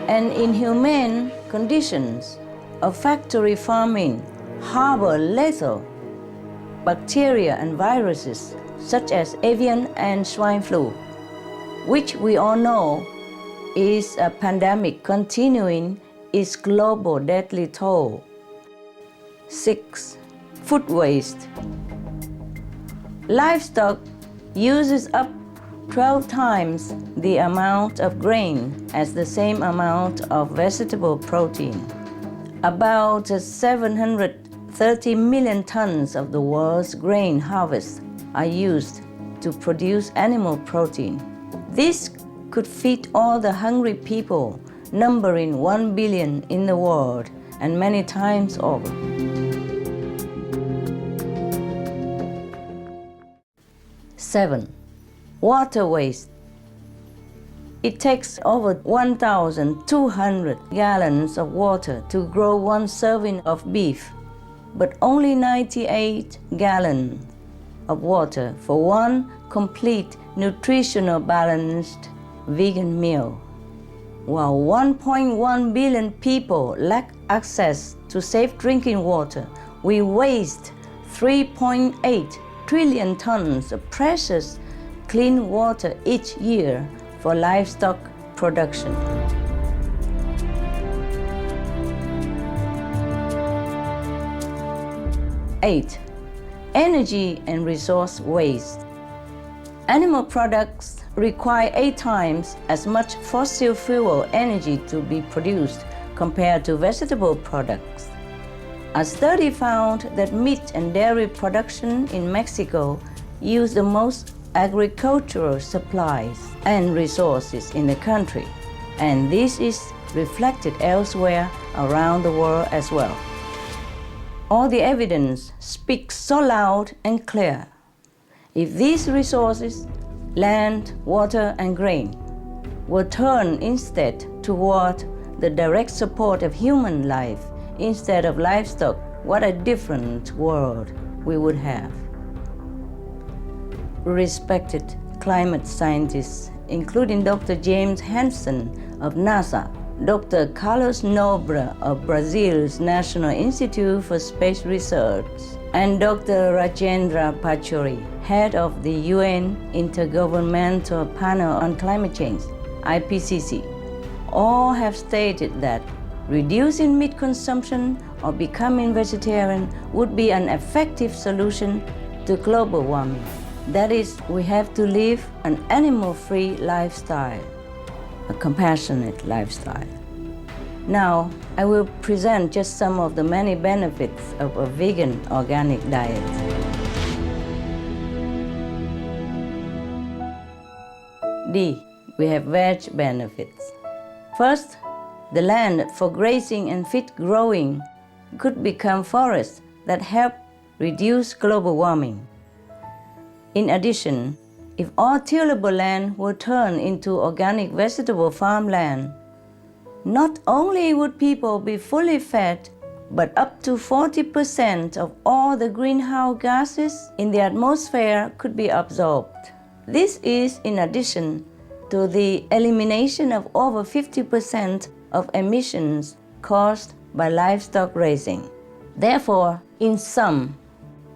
and inhumane conditions of factory farming harbor lethal bacteria and viruses such as avian and swine flu, which we all know is a pandemic continuing its global deadly toll. 6. Food waste. Livestock uses up 12 times the amount of grain as the same amount of vegetable protein. About 730 million tons of the world's grain harvest are used to produce animal protein. This could feed all the hungry people, numbering 1 billion in the world and many times over. 7. Water waste. It takes over 1,200 gallons of water to grow one serving of beef, but only 98 gallons of water for one complete nutritional balanced vegan meal. While 1.1 billion people lack access to safe drinking water, we waste 3.8 trillion tons of precious clean water each year for livestock production. 8. Energy and resource waste. Animal products require 8 times as much fossil fuel energy to be produced compared to vegetable products. A study found that meat and dairy production in Mexico use the most agricultural supplies and resources in the country, and this is reflected elsewhere around the world as well. All the evidence speaks so loud and clear. If these resources, land, water, and grain, were turned instead toward the direct support of human life instead of livestock, what a different world we would have. Respected climate scientists, including Dr. James Hansen of NASA, Dr. Carlos Nobre of Brazil's National Institute for Space Research, and Dr. Rajendra Pachauri, head of the UN Intergovernmental Panel on Climate Change, IPCC, all have stated that reducing meat consumption or becoming vegetarian would be an effective solution to global warming. That is, we have to live an animal-free lifestyle, a compassionate lifestyle. Now, I will present just some of the many benefits of a vegan organic diet. D. We have veg benefits. First, the land for grazing and feed growing could become forests that help reduce global warming. In addition, if all tillable land were turned into organic vegetable farmland, not only would people be fully fed, but up to 40% of all the greenhouse gases in the atmosphere could be absorbed. This is in addition to the elimination of over 50% of emissions caused by livestock raising. Therefore, in sum,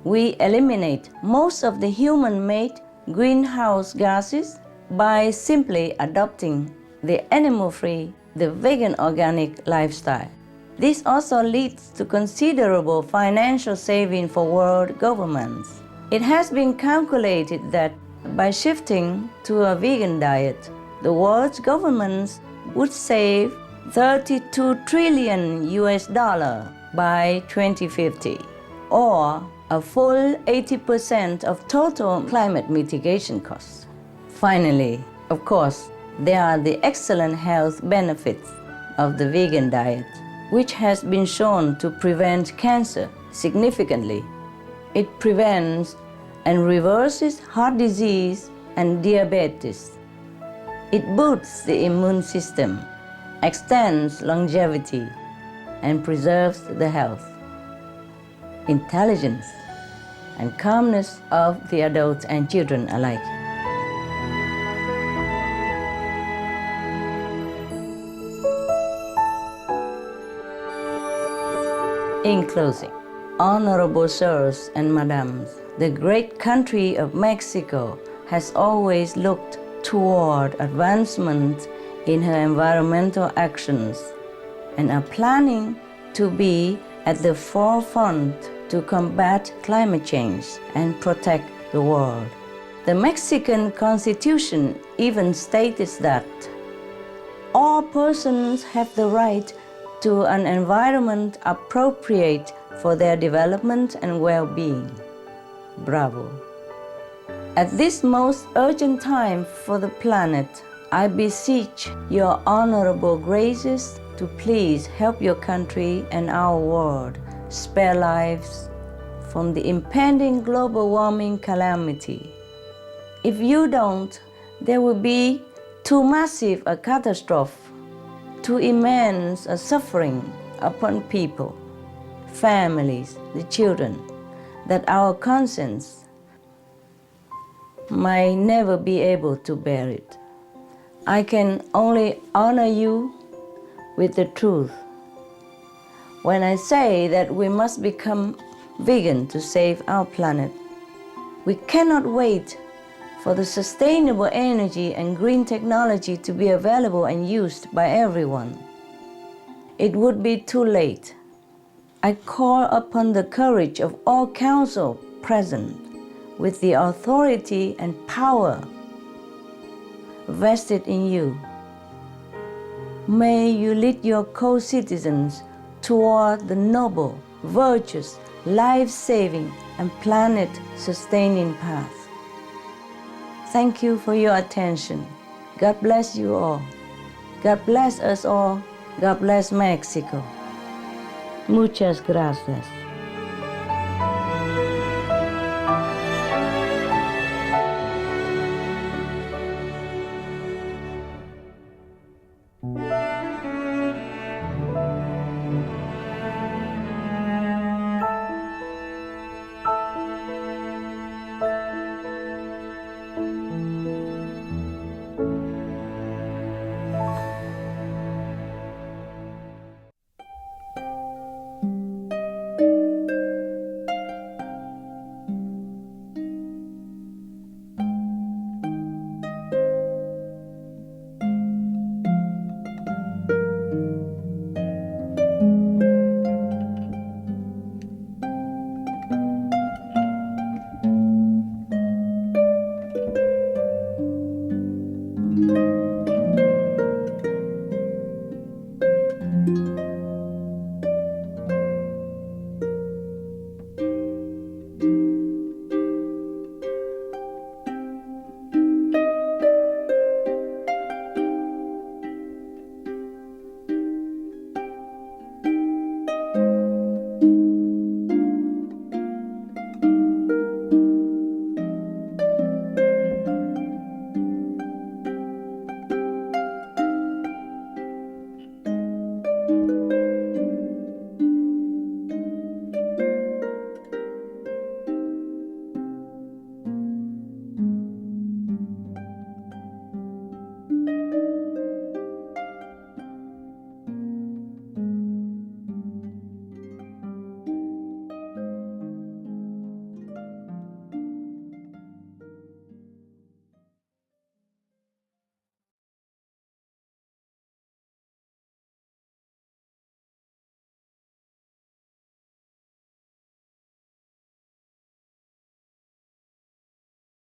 we eliminate most of the human-made greenhouse gases by simply adopting the animal-free, the vegan organic lifestyle. This also leads to considerable financial saving for world governments. It has been calculated that by shifting to a vegan diet, the world's governments would save $32 trillion by 2050, or a full 80% of total climate mitigation costs. Finally, of course, there are the excellent health benefits of the vegan diet, which has been shown to prevent cancer significantly. It prevents and reverses heart disease and diabetes. It boosts the immune system, extends longevity, and preserves the health, intelligence, and calmness of the adults and children alike. In closing, honorable sirs and madams, the great country of Mexico has always looked toward advancement in her environmental actions and are planning to be at the forefront to combat climate change and protect the world. The Mexican Constitution even states that all persons have the right to an environment appropriate for their development and well-being. Bravo. At this most urgent time for the planet, I beseech your honorable graces to please help your country and our world spare lives from the impending global warming calamity. If you don't, there will be too massive a catastrophe, too immense a suffering upon people, families, the children, that our conscience might never be able to bear it. I can only honor you with the truth when I say that we must become vegan to save our planet. We cannot wait for the sustainable energy and green technology to be available and used by everyone. It would be too late. I call upon the courage of all council present with the authority and power vested in you. May you lead your co-citizens toward the noble, virtuous, life-saving, and planet-sustaining path. Thank you for your attention. God bless you all. God bless us all. God bless Mexico. Muchas gracias.